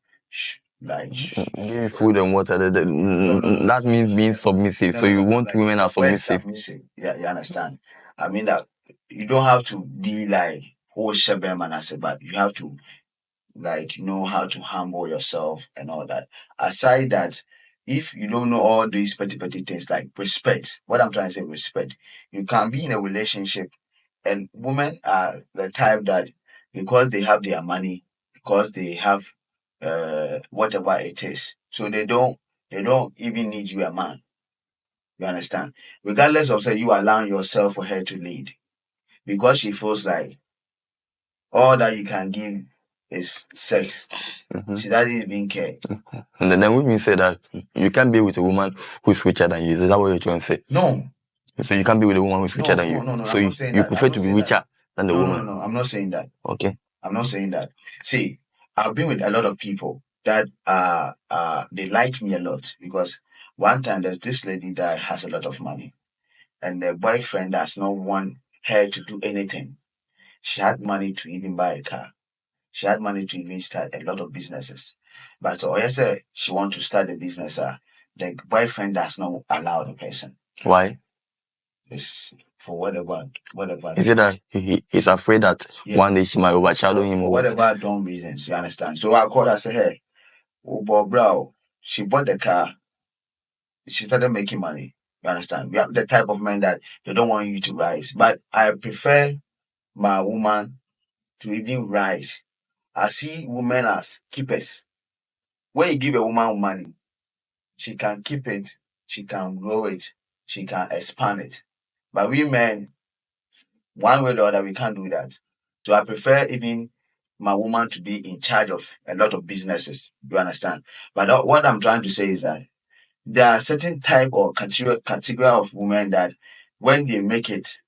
[SPEAKER 3] Give you food and water.
[SPEAKER 1] no,
[SPEAKER 3] That means being submissive. So you
[SPEAKER 1] no,
[SPEAKER 3] want
[SPEAKER 1] like
[SPEAKER 3] women
[SPEAKER 1] the
[SPEAKER 3] are
[SPEAKER 1] word
[SPEAKER 3] submissive.
[SPEAKER 1] submissive. Yeah, you understand? I mean that you don't have to be like oh Shebem and I say, but you have to like know how to humble yourself and all that. Aside that, if you don't know all these petty things like respect, what I'm trying to say, respect, you can be in a relationship and women are the type that because they have their money, because they have whatever it is, so they don't even need you a man. You understand? Regardless of say you allowing yourself for her to lead, because she feels like all that you can give is sex.
[SPEAKER 3] Mm-hmm.
[SPEAKER 1] She doesn't even care.
[SPEAKER 3] And then when you say that you can't be with a woman who's richer than you, is that what you're trying to say?
[SPEAKER 1] No,
[SPEAKER 3] So you can't be with a woman who's richer than you.
[SPEAKER 1] no.
[SPEAKER 3] So
[SPEAKER 1] I'm not saying
[SPEAKER 3] you
[SPEAKER 1] that. I'm
[SPEAKER 3] prefer
[SPEAKER 1] not
[SPEAKER 3] to be
[SPEAKER 1] saying that.
[SPEAKER 3] richer than the woman.
[SPEAKER 1] No. I'm not saying that.
[SPEAKER 3] Okay.
[SPEAKER 1] I'm not saying that. See, I've been with a lot of people that they like me a lot because one time there's this lady that has a lot of money and the boyfriend does not want her to do anything. She had money to even buy a car. She had money to even start a lot of businesses. But so I said she want to start a business. The boyfriend does not allow the person.
[SPEAKER 3] Why?
[SPEAKER 1] It's for whatever.
[SPEAKER 3] Is it that he's afraid that
[SPEAKER 1] Yeah,
[SPEAKER 3] one day she might overshadow him
[SPEAKER 1] for
[SPEAKER 3] or what?
[SPEAKER 1] whatever dumb reasons. You understand? So I called her. I said, hey, oh, but bro, she bought the car. She started making money. You understand? We are the type of men that they don't want you to rise. But I prefer my woman to even rise. I see women as keepers. When you give a woman money, she can keep it, she can grow it, she can expand it. But we men, one way or the other, we can't do that. So I prefer even my woman to be in charge of a lot of businesses. You understand? But what I'm trying to say is that there are certain type or category of women that when they make it,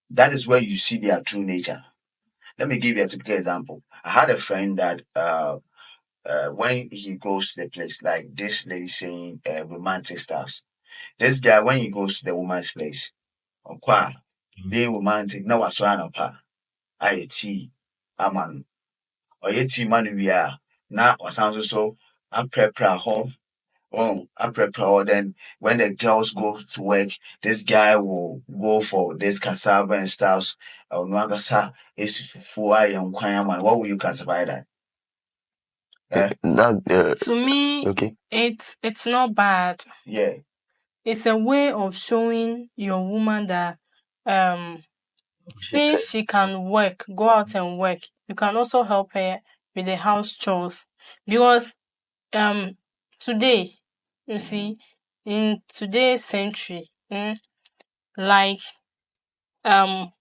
[SPEAKER 1] that is where you see their true nature. Let me give you a typical example. I had a friend that when he goes to the place, like this lady saying romantic stuff. This guy, when he goes to the woman's place, okay, being romantic, now what's on pa, I tea, aman, or ye tea money we are, now what sounds so, I prepare home. Oh, I prepare. Then when the girls go to work, this guy will go for this cassava and stuff. Oh, no, kasa is for I am man. What will you classify that? Eh?
[SPEAKER 3] That
[SPEAKER 2] To me,
[SPEAKER 3] okay.
[SPEAKER 2] it's not bad.
[SPEAKER 1] Yeah.
[SPEAKER 2] It's a way of showing your woman that um since she can work, go out and work, you can also help her with the house chores. Because um today, you
[SPEAKER 1] Mm-hmm.
[SPEAKER 2] see, in today's century, like um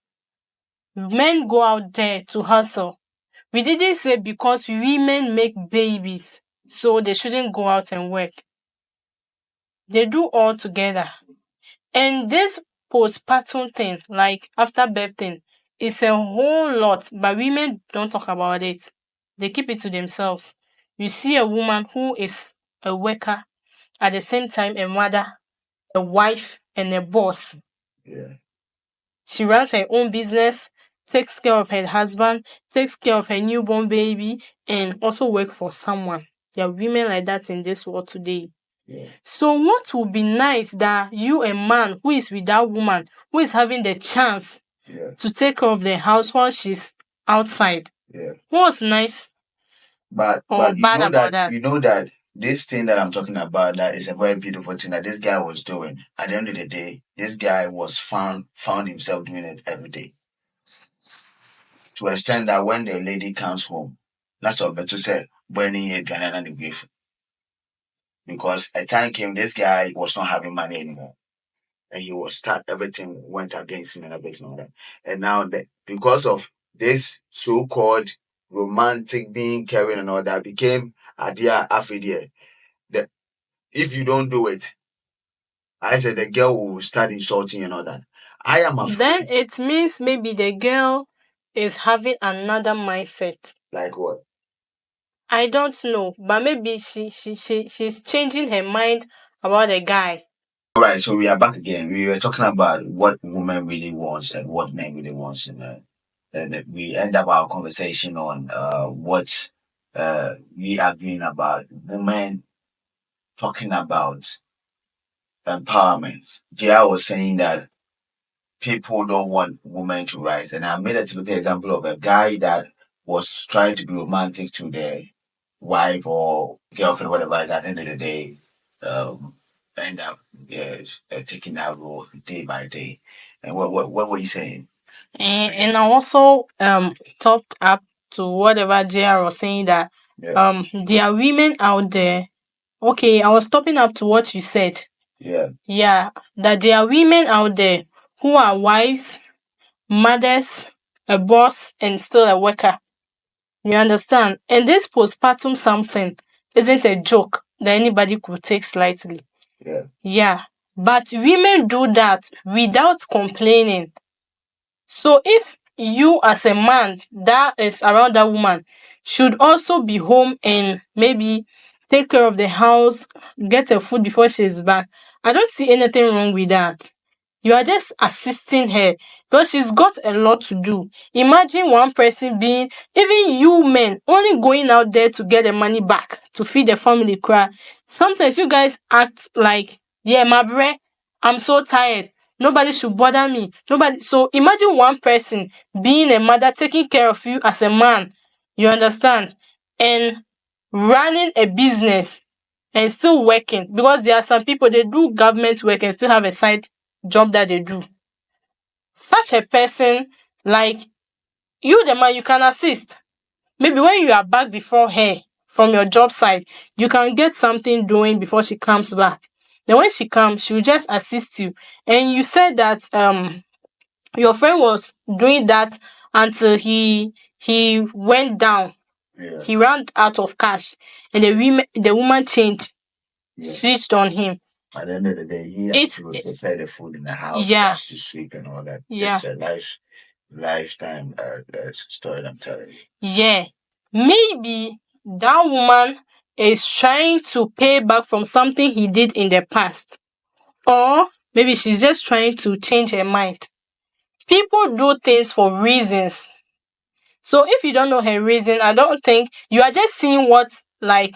[SPEAKER 2] men go out there to hustle. We didn't say because women make babies, so they shouldn't go out and work. They do all together. And this postpartum thing, like after birth thing, is a whole lot, but women don't talk about it. They keep it to themselves. You see a woman who is a worker, at the same time a mother, a wife, and a boss.
[SPEAKER 1] Yeah.
[SPEAKER 2] She runs her own business, takes care of her husband, takes care of her newborn baby, and also work for someone. There are women like that in this world today.
[SPEAKER 1] Yeah.
[SPEAKER 2] So what would be nice that you, a man who is with that woman, who is having the chance
[SPEAKER 1] Yeah.
[SPEAKER 2] to take care of the house while she's outside.
[SPEAKER 1] Yeah.
[SPEAKER 2] What's nice or
[SPEAKER 1] But you
[SPEAKER 2] bad
[SPEAKER 1] know
[SPEAKER 2] about
[SPEAKER 1] that
[SPEAKER 2] that?
[SPEAKER 1] this thing that I'm talking about, that is a very beautiful thing that this guy was doing. At the end of the day, this guy was found himself doing it every day. To extend that when the lady comes home, that's what better say burning a Ghana and the beef. Because a time came this guy was not having money anymore. And he was start everything went against him and everything like that. And now because of this so called romantic being carrying and all that became idea after that if you don't do it, I said the girl will start insulting you and all that. I am
[SPEAKER 2] Then
[SPEAKER 1] afraid.
[SPEAKER 2] it means maybe the girl is having another mindset.
[SPEAKER 1] Like what?
[SPEAKER 2] I don't know, but maybe she's changing her mind about the guy.
[SPEAKER 1] All right, so we are back again. We were talking about what women really wants and what men really wants, and we end up our conversation on what we are arguing about women talking about empowerment. JR was saying that people don't want women to rise, and I made a typical example of a guy that was trying to be romantic to their wife or girlfriend, whatever. At the end of the day, um, end up taking that role day by day. And what were you saying?
[SPEAKER 2] And I also topped up to whatever JR was saying that
[SPEAKER 1] Yeah,
[SPEAKER 2] there are women out there. Okay, I was topping up to what you said.
[SPEAKER 1] yeah,
[SPEAKER 2] Yeah, that there are women out there who are wives, mothers, a boss, and still a worker. You understand? And this postpartum something isn't a joke that anybody could take slightly.
[SPEAKER 1] yeah,
[SPEAKER 2] Yeah. But women do that without complaining. So if you as a man that is around that woman should also be home and maybe take care of the house, get her food before she's back, I don't see anything wrong with that. You are just assisting her because she's got a lot to do. Imagine one person being, even you men, only going out there to get the money back to feed the family cry. Sometimes you guys act like, yeah, my bre, I'm so tired. Nobody should bother me. Nobody. So imagine one person being a mother, taking care of you as a man. You understand? And running a business and still working because there are some people they do government work and still have a side job that they do. Such a person, like you, the man, you can assist. Maybe when you are back before her from your job site, you can get something doing before she comes back. Then when she comes, she will just assist you. And you said that your friend was doing that until he went down.
[SPEAKER 1] yeah,
[SPEAKER 2] He ran out of cash, and the woman changed,
[SPEAKER 1] yeah.
[SPEAKER 2] switched on him.
[SPEAKER 1] At the end of the day, he has
[SPEAKER 2] It's
[SPEAKER 1] to prepare the food in the house. He
[SPEAKER 2] yeah,
[SPEAKER 1] has to sweep and all that.
[SPEAKER 2] yeah,
[SPEAKER 1] It's a lifetime story. I'm telling you.
[SPEAKER 2] yeah. Maybe that woman is trying to pay back from something he did in the past, or maybe she's just trying to change her mind. People do things for reasons. So if you don't know her reason, I don't think you are just seeing what like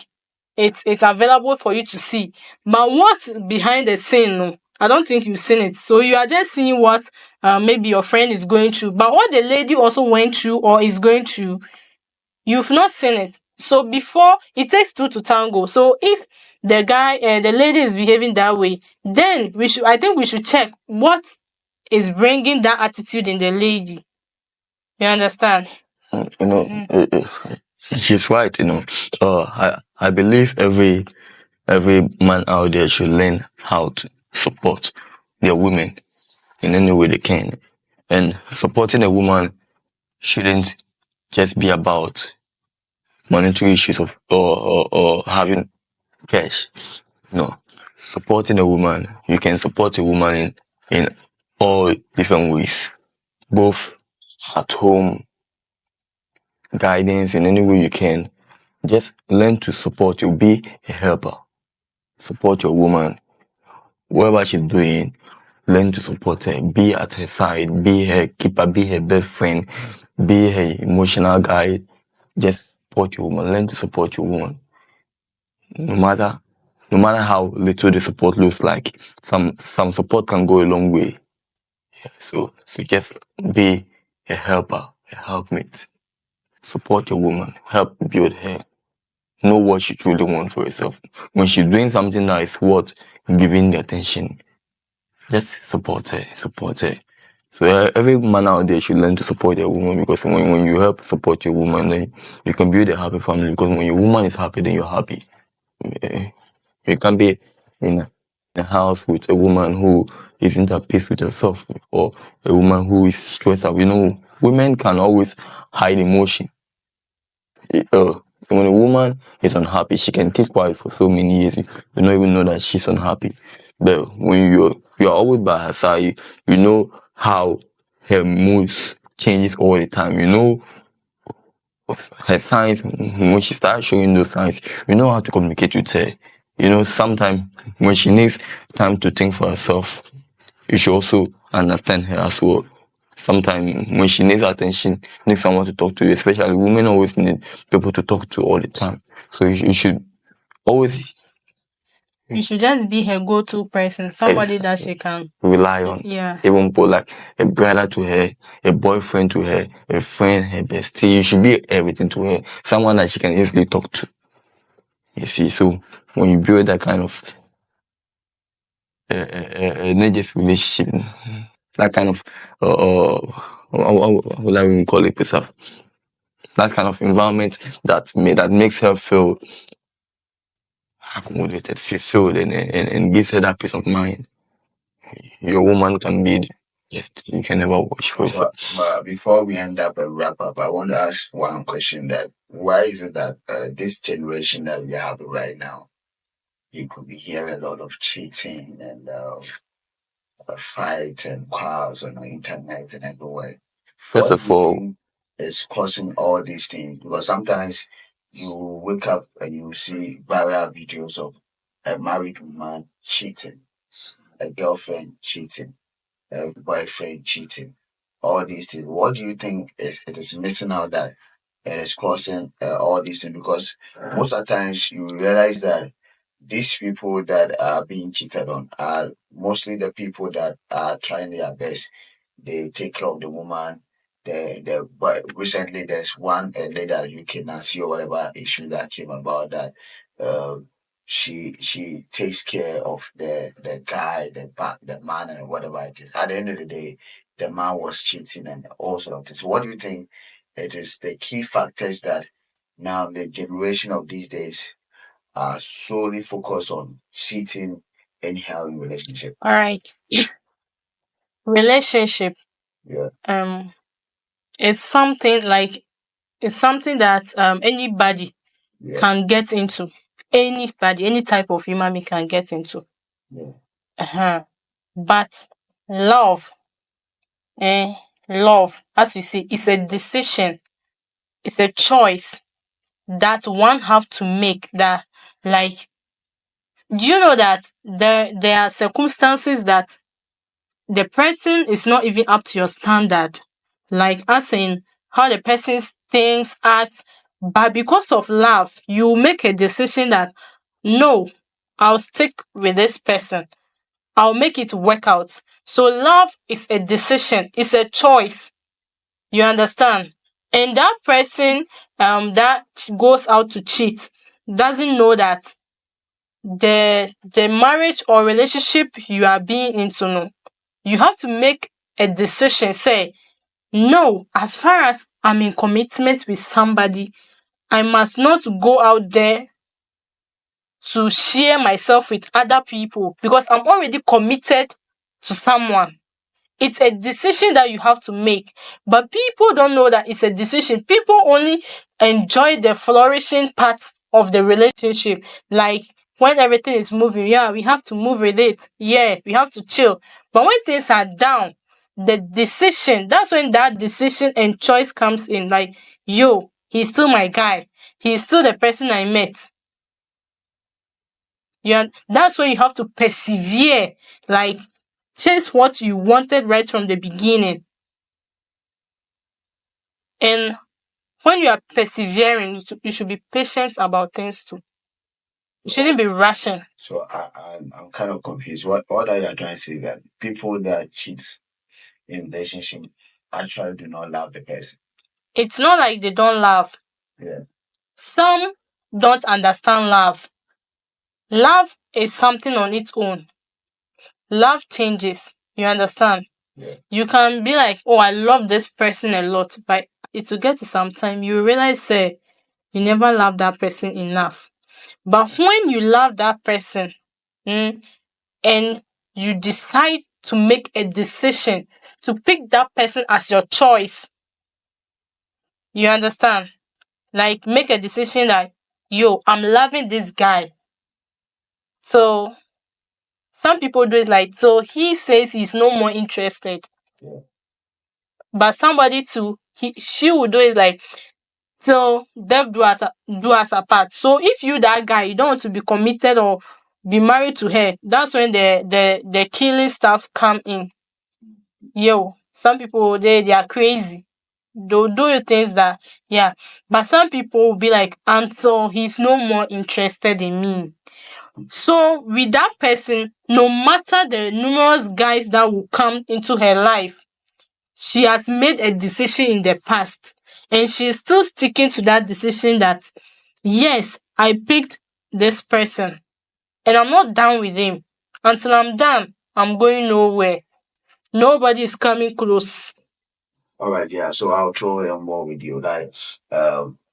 [SPEAKER 2] it's available for you to see. But what's behind the scene, no, I don't think you've seen it. So you are just seeing what maybe your friend is going through. But what the lady also went through or is going through, you've not seen it. So before it takes two to tango. So if the lady is behaving that way, then I think we should check what is bringing that attitude in the lady. You understand?
[SPEAKER 3] You know,
[SPEAKER 2] Mm-hmm.
[SPEAKER 3] she's right. I believe every man out there should learn how to support their women in any way they can. And supporting a woman shouldn't just be about monetary issues or having cash. No. Supporting a woman, you can support a woman in all different ways. Both at home, guidance in any way you can. Just learn to support you. Be a helper. Support your woman. Whatever she's doing, learn to support her, be at her side, be her keeper, be her best friend, be her emotional guide. Just support your woman. Learn to support your woman. No matter how little the support looks like, some support can go a long way. So just be a helper, a helpmate. Support your woman. Help build her. Know what she truly wants for herself. When she's doing something that is worth giving the attention, just support her. Support her. So every man out there should learn to support their woman, because when you help support your woman, then you can build a happy family. Because when your woman is happy, then you're happy. Eh, You can't be in a house with a woman who isn't at peace with herself, or a woman who is stressed out. Women can always hide emotion. Uh, when a woman is unhappy, she can keep quiet for so many years. You don't even know that she's unhappy. But when you're always by her side, you know how her moods changes all the time. You know her signs. When she starts showing those signs, you know how to communicate with her. Sometimes when she needs time to think for herself, you should also understand her as well. Sometimes when she needs attention, needs someone to talk to, especially women always need people to talk to all the time. So you should always
[SPEAKER 2] You should just be her go-to person, somebody that she can.
[SPEAKER 3] rely on.
[SPEAKER 2] Yeah.
[SPEAKER 3] Even put like a brother to her, a boyfriend to her, a friend, her bestie. You should be everything to her. Someone that she can easily talk to. You see, so when you build that kind of not just relationship, that kind of what would I even call it, preserve? That kind of environment that makes her feel accommodated, fulfilled, and gives her that peace of mind. Your woman can be just, you can never watch for yourself.
[SPEAKER 1] But before we end up and wrap up, I want to ask one question: that why is it that this generation that we have right now, you could be hearing a lot of cheating and fights and quarrels on the internet and everywhere?
[SPEAKER 3] First
[SPEAKER 1] What do
[SPEAKER 3] of
[SPEAKER 1] you
[SPEAKER 3] all,
[SPEAKER 1] think is causing all these things? Because sometimes you wake up and you see viral videos of a married woman cheating, a girlfriend cheating, a boyfriend cheating, all these things. What do you think it is missing out that it is causing all these things? Because most of the times you realize that these people that are being cheated on are mostly the people that are trying their best. They take care of the woman. But recently there's one lady at UK, Nancy or whatever issue that came about that uh, she takes care of the guy, the man and whatever it is. At the end of the day, the man was cheating and all sort of things. So what do you think it is the key factors that now the generation of these days are solely focused on cheating anyhow in relationship?
[SPEAKER 2] All right. Relationship.
[SPEAKER 1] Yeah,
[SPEAKER 2] Um, it's something like it's something that anybody
[SPEAKER 1] yeah,
[SPEAKER 2] can get into. Anybody, any type of human being can get into.
[SPEAKER 1] yeah,
[SPEAKER 2] Uh-huh. But love, eh, love, as we say, is a decision, it's a choice that one have to make. That, like, do you know that there are circumstances that the person is not even up to your standard, like as in how the person thinks, acts, but because of love, you make a decision that no, I'll stick with this person. I'll make it work out. So love is a decision, it's a choice. You understand? And that person that goes out to cheat doesn't know that the marriage or relationship you are being into, no. You have to make a decision, say, no, as far as I'm in commitment with somebody, I must not go out there to share myself with other people because I'm already committed to someone. It's a decision that you have to make. But people don't know that it's a decision. People only enjoy the flourishing parts of the relationship. Like when everything is moving, yeah, we have to move with it. Yeah, we have to chill. But when things are down, the decision, that's when that decision and choice comes in. Like, yo, he's still my guy. He's still the person I met. Yeah, that's when you have to persevere. Like, Chase what you wanted right from the beginning. And when you are persevering, you should be patient about things too. You shouldn't be rushing.
[SPEAKER 1] So I'm kind of confused. What are you trying to say that people that cheat in relationship actually do not love the person?
[SPEAKER 2] It's not like they don't love.
[SPEAKER 1] Yeah.
[SPEAKER 2] Some don't understand love. Love is something on its own. Love changes. You understand?
[SPEAKER 1] Yeah.
[SPEAKER 2] You can be like, oh, I love this person a lot, but it will get to some time you realize, say, you never love that person enough. But when you love that person, and you decide to make a decision to pick that person as your choice, you understand? Like, make a decision that, yo, I'm loving this guy. So some people do it like, so he says he's no more interested.
[SPEAKER 1] Yeah.
[SPEAKER 2] But somebody too, she will do it like, so death do us apart. So if you that guy, you don't want to be committed or be married to her, that's when the killing stuff come in. Yo, some people they are crazy. They'll do things that, yeah. But some people will be like, and so he's no more interested in me. So with that person, no matter the numerous guys that will come into her life, she has made a decision in the past, and she's still sticking to that decision that, yes, I picked this person and I'm not done with him. Until I'm done, I'm going nowhere. Nobody is coming close.
[SPEAKER 1] All right, yeah. So I'll throw in more with you. Like,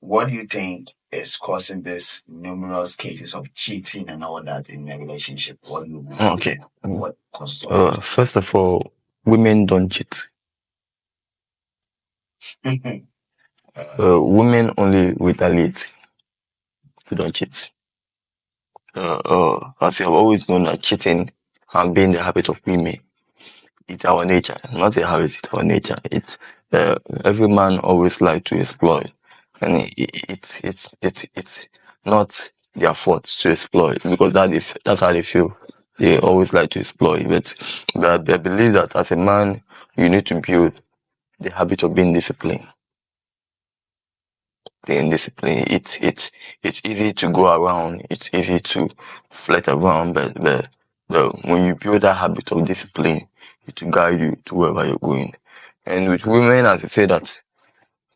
[SPEAKER 1] what do you think is causing this numerous cases of cheating and all that in a relationship? What do you
[SPEAKER 3] Okay.
[SPEAKER 1] what causes all
[SPEAKER 3] First of all, women don't cheat.
[SPEAKER 1] this?
[SPEAKER 3] Women only retaliate. They don't cheat. As you have always known that cheating has been the habit of women. It's our nature, not a habit. It's our nature. It's every man always like to exploit, and it's not their fault to exploit because that's how they feel. They always like to exploit, but they believe that as a man, you need to build the habit of being disciplined. Being disciplined, it's easy to go around. It's easy to flirt around, but when you build that habit of discipline, it will guide you to wherever you're going. And with women, as I say that,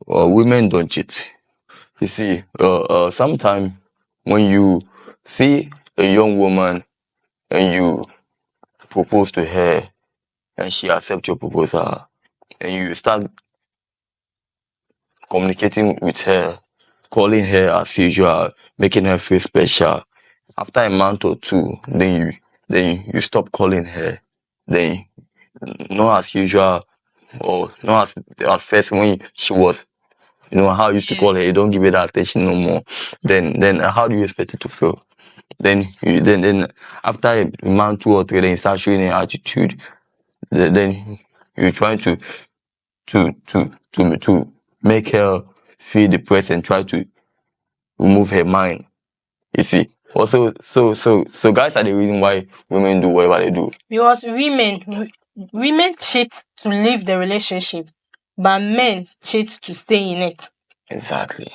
[SPEAKER 3] women don't cheat. You see, sometimes when you see a young woman and you propose to her and she accepts your proposal and you start communicating with her, calling her as usual, making her feel special. After a month or two, then you stop calling her. Then not as usual or not as at first when she was, how you used to call her, you don't give her that attention no more. Then how do you expect it to feel? Then after a month, 2 or 3, then you start showing her attitude. Then you're trying to make her feel depressed and try to remove her mind. You see. Also, so guys are the reason why women do whatever they do.
[SPEAKER 2] Because women cheat to leave the relationship, but men cheat to stay in it.
[SPEAKER 3] Exactly.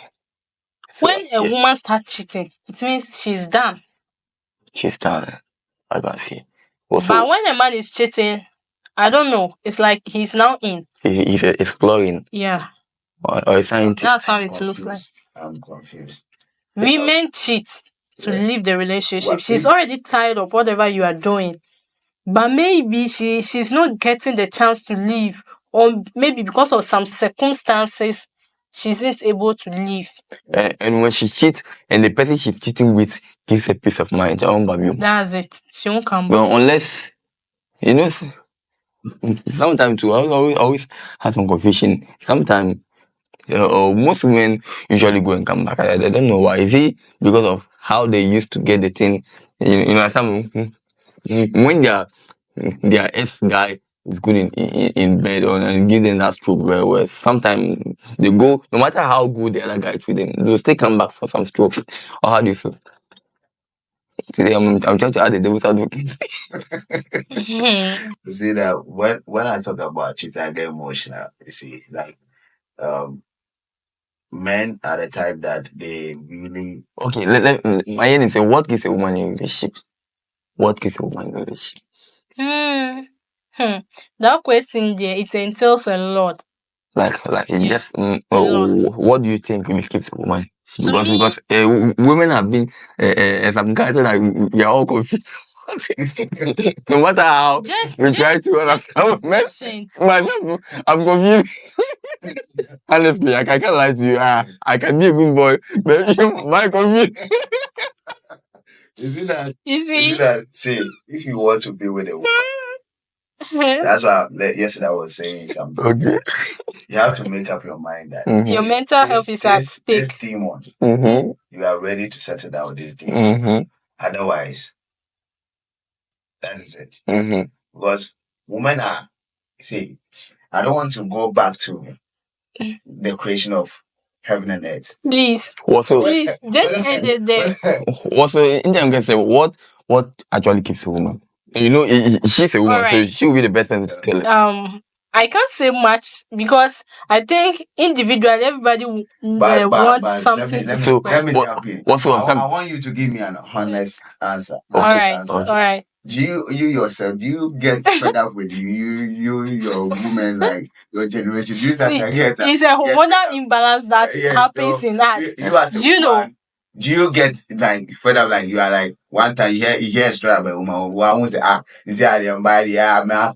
[SPEAKER 2] When a woman starts cheating, it means she's done.
[SPEAKER 3] She's done. I can see.
[SPEAKER 2] But
[SPEAKER 3] Also,
[SPEAKER 2] when a man is cheating, I don't know. It's like he's now in.
[SPEAKER 3] he's exploring
[SPEAKER 2] Yeah,
[SPEAKER 3] or a scientist.
[SPEAKER 2] that's how it looks like.
[SPEAKER 1] I'm confused.
[SPEAKER 2] Women cheat to
[SPEAKER 1] Yeah.
[SPEAKER 2] leave the relationship.
[SPEAKER 1] Well,
[SPEAKER 2] She's already tired of whatever you are doing. But maybe she's not getting the chance to leave, or maybe because of some circumstances, she isn't able to leave.
[SPEAKER 3] And when she cheats, and the person she's cheating with gives her peace of mind, I won't believe you.
[SPEAKER 2] That's it. She won't come back.
[SPEAKER 3] Well, unless sometimes too, I always have some confusion. Sometimes, most women usually go and come back. I don't know why. Is it because of how they used to get the thing? Some when their ex guy is good in bed or and give them that stroke very well. Sometimes they go, no matter how good the other guy is with them, they'll still come back for some strokes. Or how do you feel? Today I'm trying to add a devil's advocate.
[SPEAKER 1] You see that when I talk about cheating, I get emotional. You see, like um, men are the type that they really
[SPEAKER 3] Okay, my end is saying, what gives a woman in a relationship? What gives a woman in a relationship?
[SPEAKER 2] Hmm. Hmm. That question there, it entails a lot.
[SPEAKER 3] Like it
[SPEAKER 2] Yeah,
[SPEAKER 3] just
[SPEAKER 2] a lot.
[SPEAKER 3] what do you think really keeps a woman?
[SPEAKER 2] To me,
[SPEAKER 3] Because women have been some guys that we are all confused. No matter how we try to understand men,
[SPEAKER 2] patient.
[SPEAKER 3] myself, I'm confused. Honestly, I can't lie to you. I can be a good boy, but my confused.
[SPEAKER 1] is it that
[SPEAKER 2] You
[SPEAKER 1] is
[SPEAKER 2] see?
[SPEAKER 1] it that see if you want to be with a woman, that's why yesterday I was saying something.
[SPEAKER 3] Okay.
[SPEAKER 1] You have to make up your mind that
[SPEAKER 2] Your
[SPEAKER 3] Mm-hmm.
[SPEAKER 2] mental health is at
[SPEAKER 1] this
[SPEAKER 2] stake.
[SPEAKER 1] demon,
[SPEAKER 3] Mm-hmm.
[SPEAKER 1] you are ready to settle down with this demon.
[SPEAKER 3] Mm-hmm.
[SPEAKER 1] Otherwise, that is it.
[SPEAKER 3] Mm-hmm.
[SPEAKER 1] Because women are see, I don't want to go back to the creation of heaven and earth.
[SPEAKER 2] Please,
[SPEAKER 3] Also,
[SPEAKER 2] please, just end it there.
[SPEAKER 3] also, in terms of say what actually keeps a woman? You know, she's a woman, so
[SPEAKER 2] Alright.
[SPEAKER 3] she will be the best person to tell us.
[SPEAKER 2] I can't say much because I think individually everybody
[SPEAKER 1] But
[SPEAKER 2] wants
[SPEAKER 1] let
[SPEAKER 2] something
[SPEAKER 1] me
[SPEAKER 2] to
[SPEAKER 1] let me
[SPEAKER 3] So,
[SPEAKER 1] let me
[SPEAKER 3] what
[SPEAKER 1] jump in.
[SPEAKER 3] what's
[SPEAKER 1] I,
[SPEAKER 3] what
[SPEAKER 1] wa- I
[SPEAKER 3] I'm
[SPEAKER 1] want you to give me an honest answer.
[SPEAKER 3] Okay.
[SPEAKER 1] Honest
[SPEAKER 2] Alright,
[SPEAKER 1] answer.
[SPEAKER 2] alright.
[SPEAKER 1] Do you yourself do you get fed up with your woman like your generation? Do you start
[SPEAKER 2] See,
[SPEAKER 1] to get
[SPEAKER 2] it's a
[SPEAKER 1] get fed
[SPEAKER 2] hormonal
[SPEAKER 1] up?
[SPEAKER 2] imbalance that
[SPEAKER 1] Yes.
[SPEAKER 2] happens
[SPEAKER 1] So
[SPEAKER 2] in us.
[SPEAKER 1] you as a
[SPEAKER 2] Do you know?
[SPEAKER 1] woman, do you get like fed up like you are like one time you hear a story about a woman who won't say is it a body man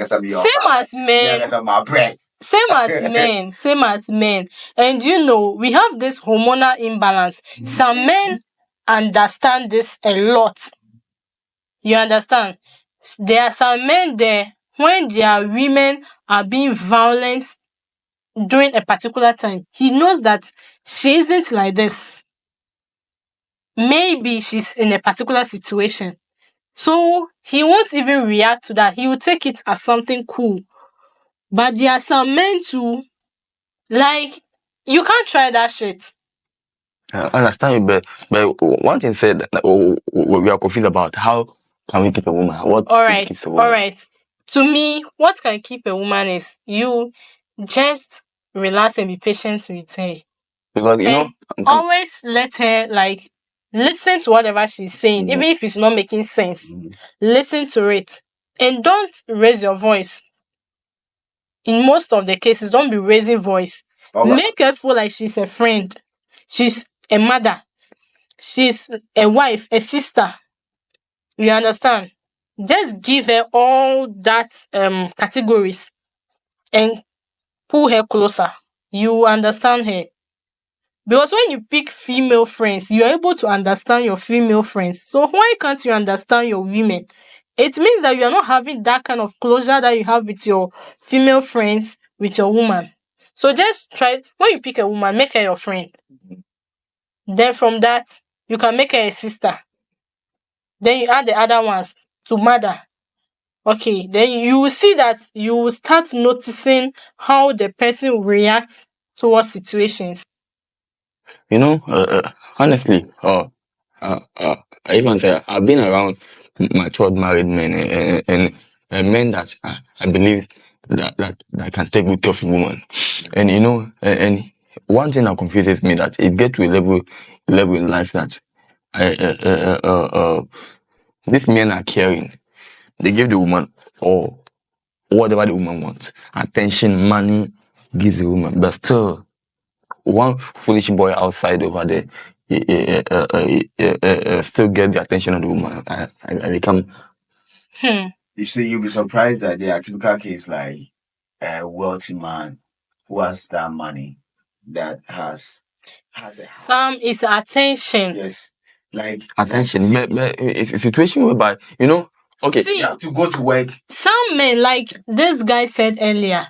[SPEAKER 1] can be your
[SPEAKER 2] Same as men.
[SPEAKER 1] my bread.
[SPEAKER 2] Same as men. And you know, we have this hormonal imbalance. Some men understand this a lot. You understand? There are some men there when their women are being violent during a particular time. He knows that she isn't like this. Maybe she's in a particular situation. So he won't even react to that. He will take it as something cool. But there are some men too, like, you can't try that shit.
[SPEAKER 3] I understand you, but one thing said that we are confused about how can we keep a woman? What keeps a woman?
[SPEAKER 2] Alright. To me, what can keep a woman is you just relax and be patient with her.
[SPEAKER 3] Because you know,
[SPEAKER 2] Always let her like listen to whatever she's saying, even if it's not making sense. Listen to it. And don't raise your voice. In most of the cases, don't be raising voice. Make her feel like she's a friend. She's a mother. She's a wife, a sister. You understand? Just give her all that categories and pull her closer. You understand her. Because when you pick female friends, you're able to understand your female friends. So why can't you understand your women? It means that you are not having that kind of closure that you have with your female friends, with your woman. So just try, when you pick a woman, make her your friend. Then from that, you can make her a sister. Then you add the other ones to mother. Okay, then you will see that you will start noticing how the person reacts towards situations.
[SPEAKER 3] you know, honestly, I even say I've been around matured married men and men that I believe that can take good care of a woman, and you know, and one thing that confuses me that it get to a level in life that I, these men are caring. They give the woman all whatever the woman wants, attention, money, give the woman, but still one foolish boy outside over there still get the attention of the woman. I become.
[SPEAKER 1] You see, you'll be surprised that the typical case like a wealthy man who has that money that has a house.
[SPEAKER 2] Some is attention.
[SPEAKER 1] Yes. Like
[SPEAKER 3] Attention, but it's a situation whereby, you know, okay.
[SPEAKER 2] See,
[SPEAKER 1] you have to go to work.
[SPEAKER 2] Some men, like this guy said earlier,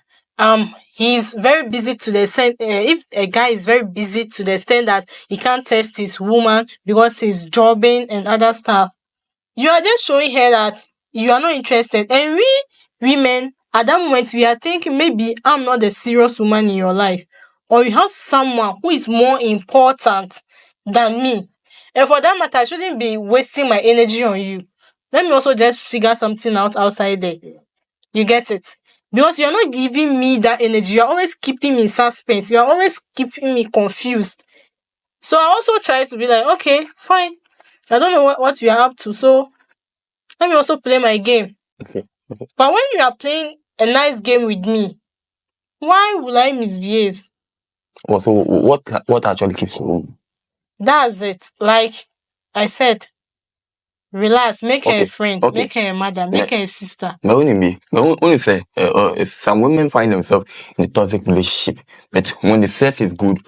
[SPEAKER 2] he's very busy to the extent, if a guy is very busy to the extent that he can't test his woman because he's jobbing and other stuff, you are just showing her that you are not interested. And we women, at that moment, we are thinking maybe I'm not the serious woman in your life, or you have someone who is more important than me. And for that matter, I shouldn't be wasting my energy on you. Let me also just figure something out outside there. You get it? Because you're not giving me that energy. You're always keeping me in suspense. You're always keeping me confused. So I also try to be like, okay, fine. I don't know what you are up to, so let me also play my game.
[SPEAKER 3] Okay.
[SPEAKER 2] But when you are playing a nice game with me, why will I misbehave?
[SPEAKER 3] Well, so what actually keeps you home?
[SPEAKER 2] That's it. Like I said, relax, make her a
[SPEAKER 3] Okay.
[SPEAKER 2] friend,
[SPEAKER 3] Okay.
[SPEAKER 2] make her a mother, make her a sister.
[SPEAKER 3] But only say, some women find themselves in a toxic relationship, but when the sex is good,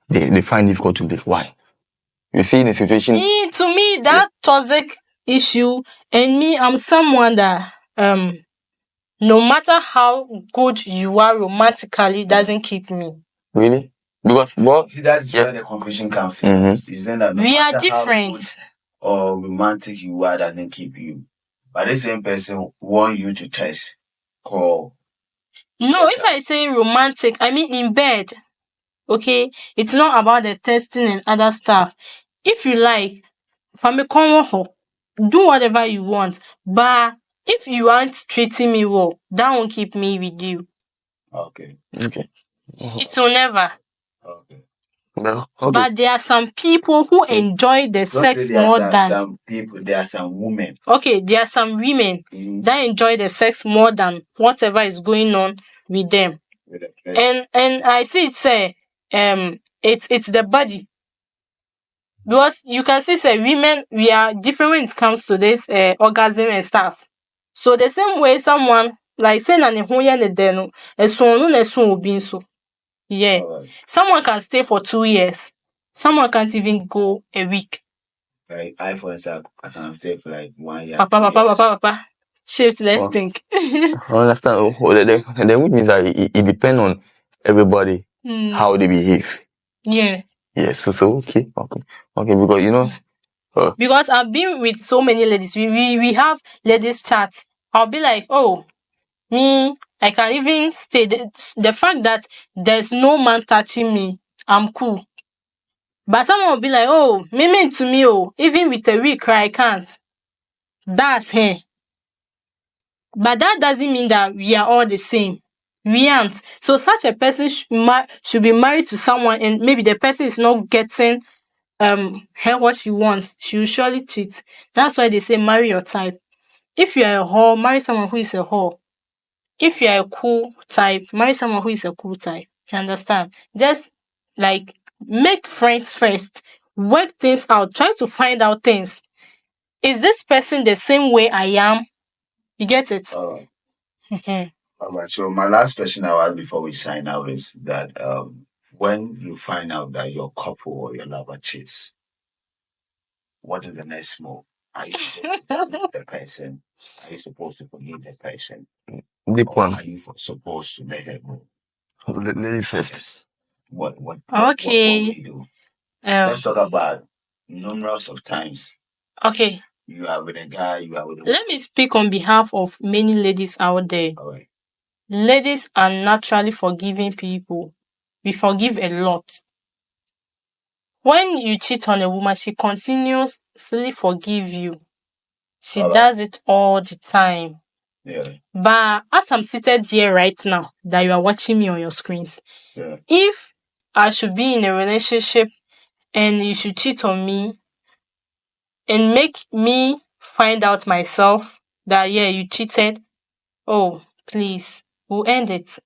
[SPEAKER 3] they find it difficult to live. Why? You see, in a situation,
[SPEAKER 2] To me, that toxic issue, and me, I'm someone that no matter how good you are romantically, doesn't keep me.
[SPEAKER 3] really, because well,
[SPEAKER 1] See, that's where the confusion comes in.
[SPEAKER 3] Mhm.
[SPEAKER 1] You saying that no
[SPEAKER 2] We are
[SPEAKER 1] matter how good
[SPEAKER 2] different.
[SPEAKER 1] or romantic you are, doesn't keep you. But the same person want you to test, call.
[SPEAKER 2] No, if I say romantic, I mean in bed. Okay, it's not about the testing and other stuff. If you like, from a do whatever you want. But if you aren't treating me well, that won't keep me with you.
[SPEAKER 1] Okay.
[SPEAKER 3] Okay.
[SPEAKER 2] It will never.
[SPEAKER 1] Okay.
[SPEAKER 3] Well, okay.
[SPEAKER 2] But there are some people who enjoy the
[SPEAKER 1] Don't say
[SPEAKER 2] sex
[SPEAKER 1] there
[SPEAKER 2] more
[SPEAKER 1] are
[SPEAKER 2] than.
[SPEAKER 1] some people, there are some women.
[SPEAKER 2] Okay, there are some women that enjoy the sex more than whatever is going on with them. And I see it say it's the body. Because you can see say women, we are different when it comes to this orgasm and stuff. So the same way someone like say na ne ho ye ne de no, esun no na esun obi nso. Yeah.
[SPEAKER 1] Alright.
[SPEAKER 2] Someone can stay for 2 years. Someone can't even go a week.
[SPEAKER 1] Like I, for example, I can stay for like 1 year.
[SPEAKER 2] Papa,
[SPEAKER 1] 2
[SPEAKER 2] papa,
[SPEAKER 1] years.
[SPEAKER 2] papa, papa. Shift, let's
[SPEAKER 3] Well,
[SPEAKER 2] think.
[SPEAKER 3] I understand. Then which means that it depends on everybody how they behave.
[SPEAKER 2] Yeah.
[SPEAKER 3] Yes. So okay. Because you know.
[SPEAKER 2] Because I've been with so many ladies. We have ladies chat. I'll be like, oh, me, I can even stay. The fact that there's no man touching me, I'm cool. But someone will be like, oh, me to me, oh, even with a week, I can't. That's her. But that doesn't mean that we are all the same. We aren't. So such a person should be married to someone, and maybe the person is not getting her what she wants. She will surely cheat. That's why they say marry your type. If you are a whore, marry someone who is a whore. If you are a cool type, marry someone who is a cool type. You understand? Just like make friends first. Work things out. Try to find out things. Is this person the same way I am? You get it? Mhm.
[SPEAKER 1] All right. So my last question I'll ask before we sign out is that when you find out that your couple or your lover cheats, what is the next move? Are you supposed to forgive the person? Are you supposed to forgive the person?
[SPEAKER 3] Deep
[SPEAKER 1] Or
[SPEAKER 3] one.
[SPEAKER 1] are you supposed to let her go?
[SPEAKER 3] Ladies first.
[SPEAKER 1] Yes. What will
[SPEAKER 2] Okay.
[SPEAKER 1] you do? Let's talk about numerous of times.
[SPEAKER 2] Okay.
[SPEAKER 1] You are with a guy, you are with a
[SPEAKER 2] Let me speak on behalf of many ladies out there.
[SPEAKER 1] All right.
[SPEAKER 2] Ladies are naturally forgiving people. We forgive a lot. When you cheat on a woman, she continuously forgive you. She does it all the time.
[SPEAKER 1] Yeah.
[SPEAKER 2] But as I'm seated here right now, that you are watching me on your screens, if I should be in a relationship and you should cheat on me and make me find out myself that yeah, you cheated, oh please, we'll end it.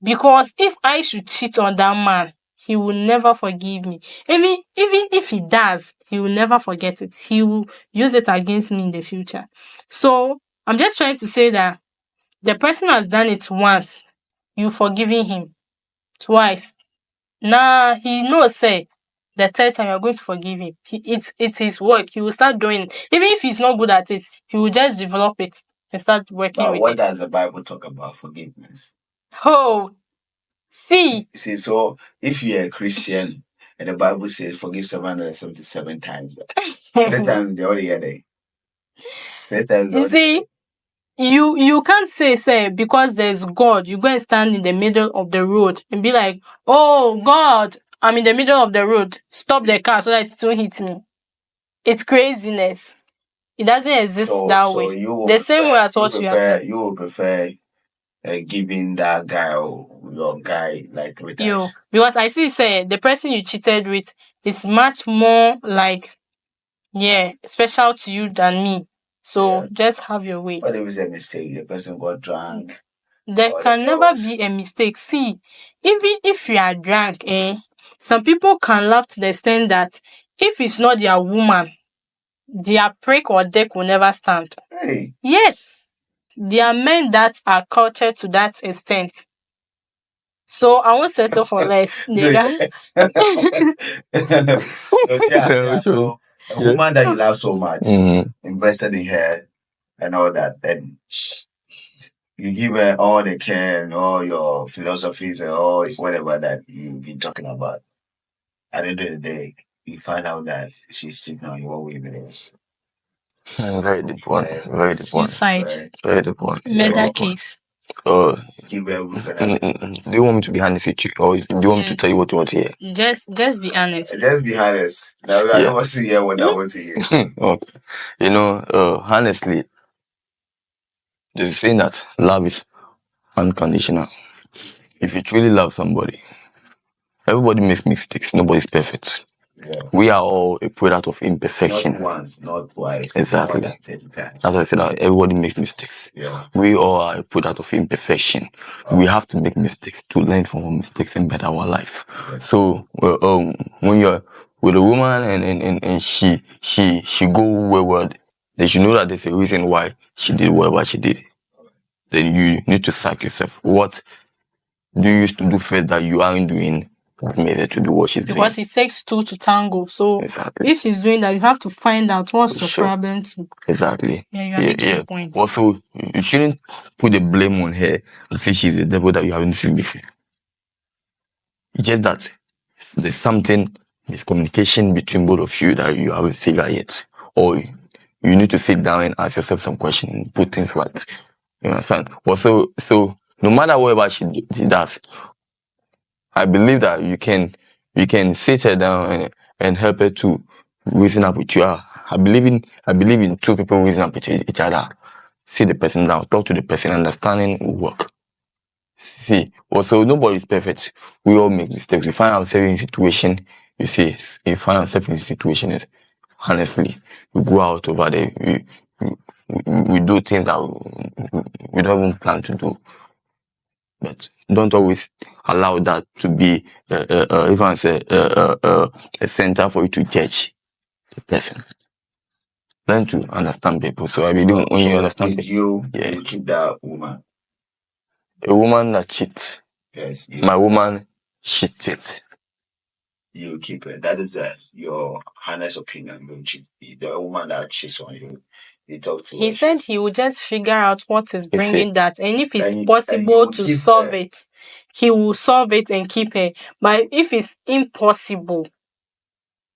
[SPEAKER 2] Because if I should cheat on that man, he will never forgive me. Even if he does, he will never forget it. He will use it against me in the future. So I'm just trying to say that the person has done it once, you forgiving him. Twice, nah, he knows say the third time you're going to forgive him. It's his work. He will start doing it. Even if he's not good at it, he will just develop it and start working
[SPEAKER 1] But
[SPEAKER 2] with
[SPEAKER 1] what
[SPEAKER 2] it.
[SPEAKER 1] does the Bible talk about forgiveness?
[SPEAKER 2] Oh, see,
[SPEAKER 1] See, so if you're a Christian and the Bible says forgive 777 times, 3 times the other day. 3 times the
[SPEAKER 2] you
[SPEAKER 1] other
[SPEAKER 2] see, you can't say because there's God, you go and stand in the middle of the road and be like, oh God, I'm in the middle of the road. Stop the car so that it don't hit me. it's craziness. It doesn't exist that
[SPEAKER 1] So
[SPEAKER 2] way.
[SPEAKER 1] you will
[SPEAKER 2] The same way
[SPEAKER 1] prefer
[SPEAKER 2] as what you are saying.
[SPEAKER 1] you will prefer giving that guy or your guy like 3 times.
[SPEAKER 2] Because I see say the person you cheated with is much more like, yeah, special to you than me. So
[SPEAKER 1] Yeah.
[SPEAKER 2] just have your way.
[SPEAKER 1] What if it's a mistake? The person got drunk
[SPEAKER 2] There
[SPEAKER 1] or the
[SPEAKER 2] can
[SPEAKER 1] girl
[SPEAKER 2] never
[SPEAKER 1] was
[SPEAKER 2] be a mistake. See, even if you are drunk, some people can laugh to the extent that if it's not their woman, their prick or deck will never stand.
[SPEAKER 1] hey.
[SPEAKER 2] Yes, there are men that are cultured to that extent. So I won't settle for less, nigga.
[SPEAKER 3] Yeah, sure.
[SPEAKER 1] So a
[SPEAKER 3] Yeah.
[SPEAKER 1] woman that you love so much,
[SPEAKER 3] Mm-hmm.
[SPEAKER 1] invested in her and all that, and you give her all the care and all your philosophies and all whatever that you've been talking about. At the end of the day, you find out that she's cheating on you. What will you do?
[SPEAKER 3] Very deep one.
[SPEAKER 1] Yeah,
[SPEAKER 3] Very deep one.
[SPEAKER 2] Suicide.
[SPEAKER 1] right.
[SPEAKER 3] Very deep one. Very
[SPEAKER 2] Murder
[SPEAKER 3] deep one.
[SPEAKER 2] case.
[SPEAKER 3] Uh,
[SPEAKER 1] Give her roof and everything.
[SPEAKER 3] do you want me to be honest with you, or do you want me to tell you what you want to hear?
[SPEAKER 2] Just be honest.
[SPEAKER 1] Just be honest. Now I
[SPEAKER 3] Yeah.
[SPEAKER 1] don't want to hear what I want to hear.
[SPEAKER 3] Okay. You know, honestly, there's a saying that love is unconditional. If you truly love somebody, everybody makes mistakes. Nobody's perfect.
[SPEAKER 1] Yeah.
[SPEAKER 3] We are all a product of
[SPEAKER 1] Not
[SPEAKER 3] imperfection.
[SPEAKER 1] once, not twice,
[SPEAKER 3] Exactly.
[SPEAKER 1] more than 30 times.
[SPEAKER 3] As I said, everybody makes mistakes.
[SPEAKER 1] Yeah.
[SPEAKER 3] We all are a product of imperfection. We have to make mistakes to learn from our mistakes and better our life.
[SPEAKER 1] Yeah.
[SPEAKER 3] So, when you're with a woman and she go wayward, then you know that there's a reason why she did whatever she did. Then you need to ask yourself, what do you used to do first that you aren't doing that made her to do what she's
[SPEAKER 2] Because
[SPEAKER 3] doing?
[SPEAKER 2] it takes two to tango. So
[SPEAKER 3] Exactly.
[SPEAKER 2] if she's doing that, you have to find out what's your
[SPEAKER 3] Sure.
[SPEAKER 2] problem too.
[SPEAKER 3] Exactly.
[SPEAKER 2] Yeah, you are making a point.
[SPEAKER 3] Also, you shouldn't put the blame on her and say she's the devil that you haven't seen before. It's just that there's something miscommunication between both of you that you haven't figured yet. Or you need to sit down and ask yourself some questions and put things right. You understand? Also, so no matter whatever she does, I believe that you can sit her down and help her to reason up with you. I believe in two people reason up with each other. Sit the person down, talk to the person, understanding will work. See, also nobody is perfect. We all make mistakes. We find ourselves in situation. You see, you find ourselves in situations. Honestly, we go out over there. We do things that we don't even plan to do. But don't always allow that to be, if I say, a center for you to judge the person. Learn to understand people. So I believe when you understand
[SPEAKER 1] with
[SPEAKER 3] people,
[SPEAKER 1] you keep that woman.
[SPEAKER 3] a woman that cheats,
[SPEAKER 1] Yes,
[SPEAKER 3] my woman, she cheats.
[SPEAKER 1] you keep it. That is your honest opinion. You cheat. The woman that cheats on you, you talk to
[SPEAKER 2] He
[SPEAKER 1] her.
[SPEAKER 2] said he will just figure out what is
[SPEAKER 3] You see,
[SPEAKER 2] bringing that, and if it's
[SPEAKER 1] And you
[SPEAKER 2] possible
[SPEAKER 1] will
[SPEAKER 2] to
[SPEAKER 1] keep
[SPEAKER 2] solve
[SPEAKER 1] her.
[SPEAKER 2] it, he will solve it and keep her. But if it's impossible,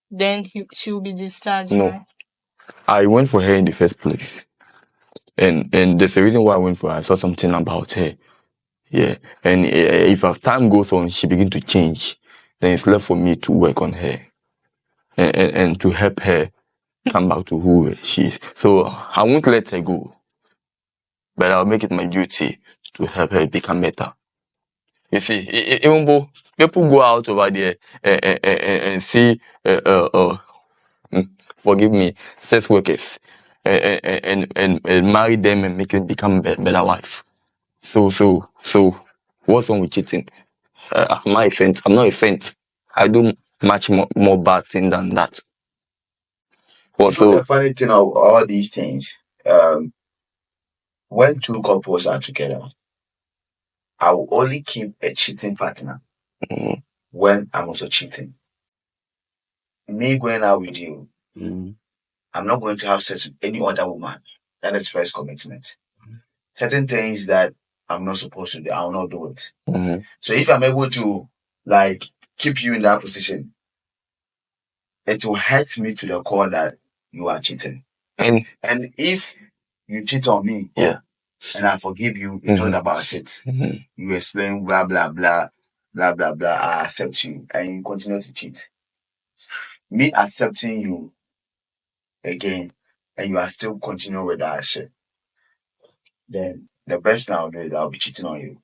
[SPEAKER 2] then she will be discharged,
[SPEAKER 3] no,
[SPEAKER 2] right?
[SPEAKER 3] I went for her in the first place, and there's a reason why I went for her. I saw something about her. Yeah, and if as time goes on, she begin to change, then it's left for me to work on her and to help her come back to who she is. So I won't let her go, but I'll make it my duty to help her become better. You see, even though people go out over there and see, forgive me, sex workers, and marry them and make them become a better wife. So, what's wrong with cheating? Am I a saint? I'm not a saint. I do much more bad thing than that. Also,
[SPEAKER 1] The funny thing of all these things, when two couples are together, I will only keep a cheating partner when I'm also cheating. Me going out with you, I'm not going to have sex with any other woman. That is first commitment. Certain things that I'm not supposed to do, I'll not do it. So if I'm able to like keep you in that position, it will hurt me to the core that you are cheating.
[SPEAKER 3] and
[SPEAKER 1] if you cheat on me,
[SPEAKER 3] yeah,
[SPEAKER 1] and I forgive you, you told about it. You explain blah blah blah blah blah blah. I accept you, and you continue to cheat. Me accepting you again, and you are still continuing with that shit, then the best thing I'll do is I'll be cheating on you.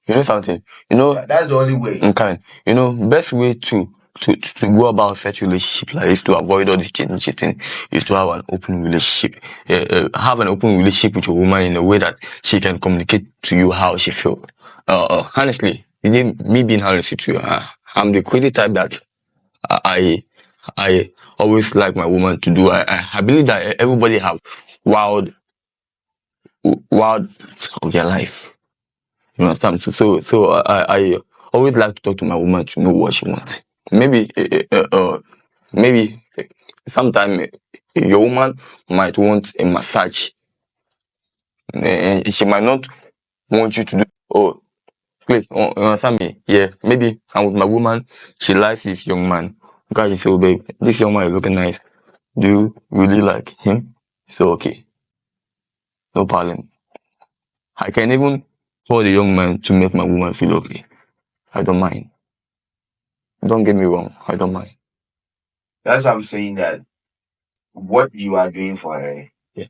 [SPEAKER 3] You know something? You know,
[SPEAKER 1] That's the only way.
[SPEAKER 3] Okay. You know, best way to go about such relationship like is to avoid all this cheating is to have an open relationship. Have an open relationship with your woman in a way that she can communicate to you how she feels. Honestly, me being honest with you, I'm the crazy type that I I always like my woman to do. I believe that everybody have wild wild of their life. You understand? So I always like to talk to my woman to know what she wants. Maybe, maybe sometime your woman might want a massage, and she might not want you to do. Oh, please, you understand me? Yeah, maybe I'm with my woman. She likes this young man. Okay, she say, oh babe, this young man is looking nice. Do you really like him? So okay, no problem. I can even call the young man to make my woman feel okay. I don't mind. Don't get me wrong. I don't mind.
[SPEAKER 1] That's why I'm saying that what you are doing for her,
[SPEAKER 3] Yeah.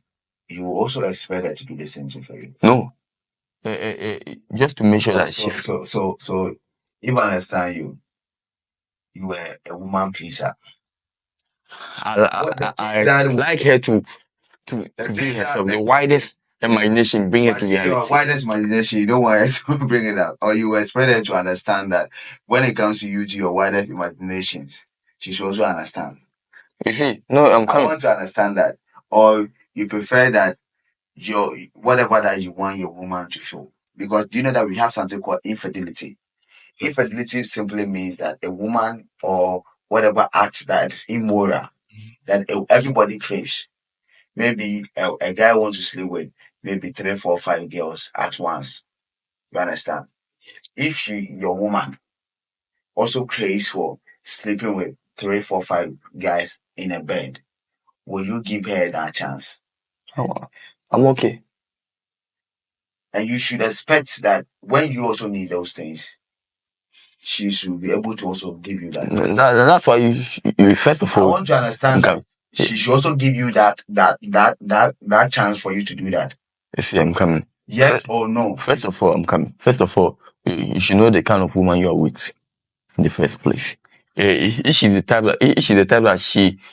[SPEAKER 1] you also expect her to do the same thing for you.
[SPEAKER 3] No. Just to make sure that
[SPEAKER 1] So if I understand you, you were a woman pleaser.
[SPEAKER 3] I like her to be herself. The widest imagination, bring her to
[SPEAKER 1] Your
[SPEAKER 3] reality.
[SPEAKER 1] widest imagination, you don't want her to bring it up, or you expect her to understand that when it comes to you, to your widest imaginations, she should also understand.
[SPEAKER 3] You see, no,
[SPEAKER 1] I want to understand that, or you prefer that your whatever that you want your woman to feel. Because do you know that we have something called infidelity? Infidelity simply means that a woman or whatever act that is immoral that everybody craves. Maybe a guy wants to sleep with maybe 3, 4, 5 girls at once. You understand? If your woman also craves for sleeping with 3, 4, 5 guys in a bed, will you give her that chance?
[SPEAKER 3] I'm okay.
[SPEAKER 1] And you should expect that when you also need those things, she should be able to also give you that.
[SPEAKER 3] That's why you first of all.
[SPEAKER 1] I want to understand that she should also give you that chance for you to do that.
[SPEAKER 3] You see, I'm coming.
[SPEAKER 1] Yes or no?
[SPEAKER 3] First of all, I'm coming. First of all, you should know the kind of woman you are with in the first place. If she's the type that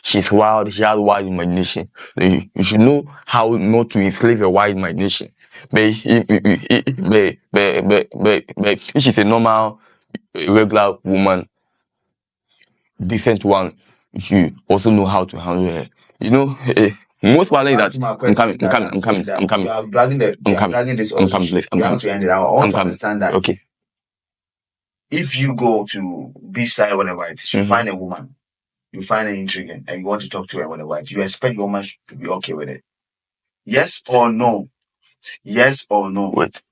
[SPEAKER 3] she's wild, she has wild imagination. You should know how not to enslave a wild imagination. But if she's a normal, regular woman, decent one, you also know how to handle her. You know, most probably that I'm coming.
[SPEAKER 1] You are dragging this
[SPEAKER 3] I'm coming, please.
[SPEAKER 1] You have to end it. I want to understand that.
[SPEAKER 3] Okay.
[SPEAKER 1] If you go to beach side, whatever it is, you find a woman, you find her intriguing, and you want to talk to her, whatever it is, you expect your woman to be okay with it. Yes or no? Yes or no?
[SPEAKER 3] Wait.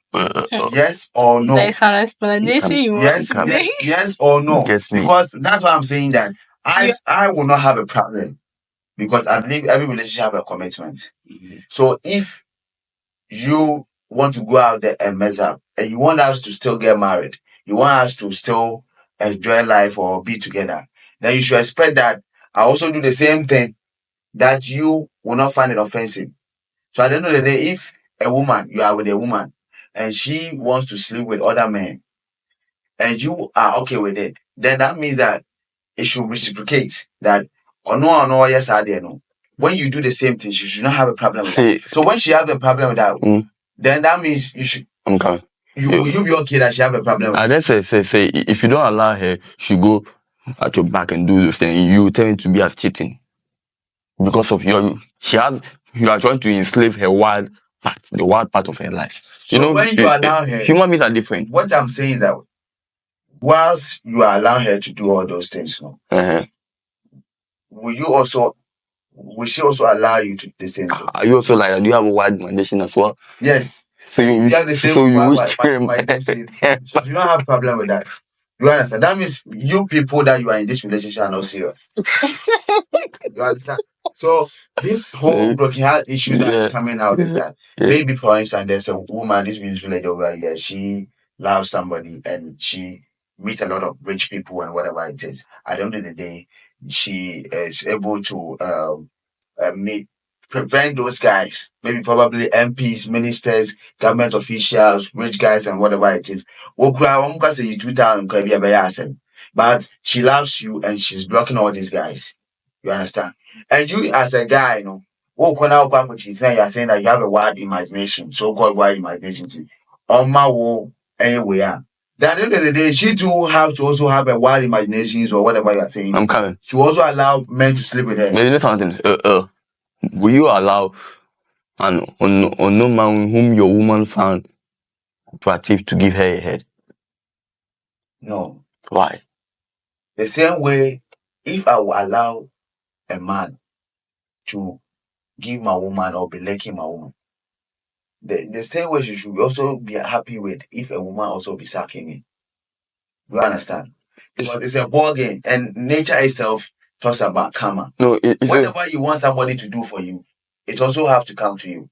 [SPEAKER 1] Yes or no?
[SPEAKER 2] There's an explanation you want to make.
[SPEAKER 1] Yes or no?
[SPEAKER 3] Gets me.
[SPEAKER 1] Because that's why I'm saying that I will not have a problem because I believe every relationship have a commitment. So if you want to go out there and mess up and you want us to still get married, you want us to still enjoy life or be together, then you should expect that I also do the same thing that you will not find it offensive. So at the end of the day, if a woman, you are with a woman and she wants to sleep with other men and you are okay with it, then that means that it should reciprocate that no, yes, I didn't know. When you do the same thing, she should not have a problem with that. So when she have a problem with that, then that means you should.
[SPEAKER 3] I'm coming.
[SPEAKER 1] Will you be okay that she have a problem?
[SPEAKER 3] And then say if you don't allow her, she go at your back and do this thing, you tell it to be as cheating because of you are trying to enslave her wild part, the wild part of her life.
[SPEAKER 1] So when you allow her,
[SPEAKER 3] human beings are different.
[SPEAKER 1] What I'm saying is that whilst you are allowing her to do all those things, will she also allow you to do the same thing?
[SPEAKER 3] Are you also like, do you have a wild imagination as well?
[SPEAKER 1] Yes.
[SPEAKER 3] So you have the same
[SPEAKER 1] so you don't have problem with that. You understand? That means you people that you are in this relationship are not serious. You understand? So this whole broken heart issue that is coming out is that maybe, for instance, there's a woman, this beautiful lady over here, she loves somebody and she meets a lot of rich people and whatever it is. At the end of the day, she is able to may prevent those guys, maybe probably MPs, ministers, government officials, rich guys, and whatever it is. Say you 2,000, but she loves you and she's blocking all these guys. You understand? And you, as a guy, you know, you are saying that you have a wild imagination, so-called wild imagination. On my wall, anyway, yeah. Then at the end of the day, she too have to also have a wild imaginations or whatever you are saying.
[SPEAKER 3] I'm coming.
[SPEAKER 1] To also allow men to sleep with her.
[SPEAKER 3] Maybe you know something. Will you allow an unknown man whom your woman found attractive to give her a head?
[SPEAKER 1] No.
[SPEAKER 3] Why?
[SPEAKER 1] The same way, if I will allow a man to give my woman or be liking my woman, the same way she should also be happy with if a woman also be sucking me. You understand? Because it's a ball game and nature itself talks about karma.
[SPEAKER 3] No,
[SPEAKER 1] Whatever you want somebody to do for you, it also have to come to you.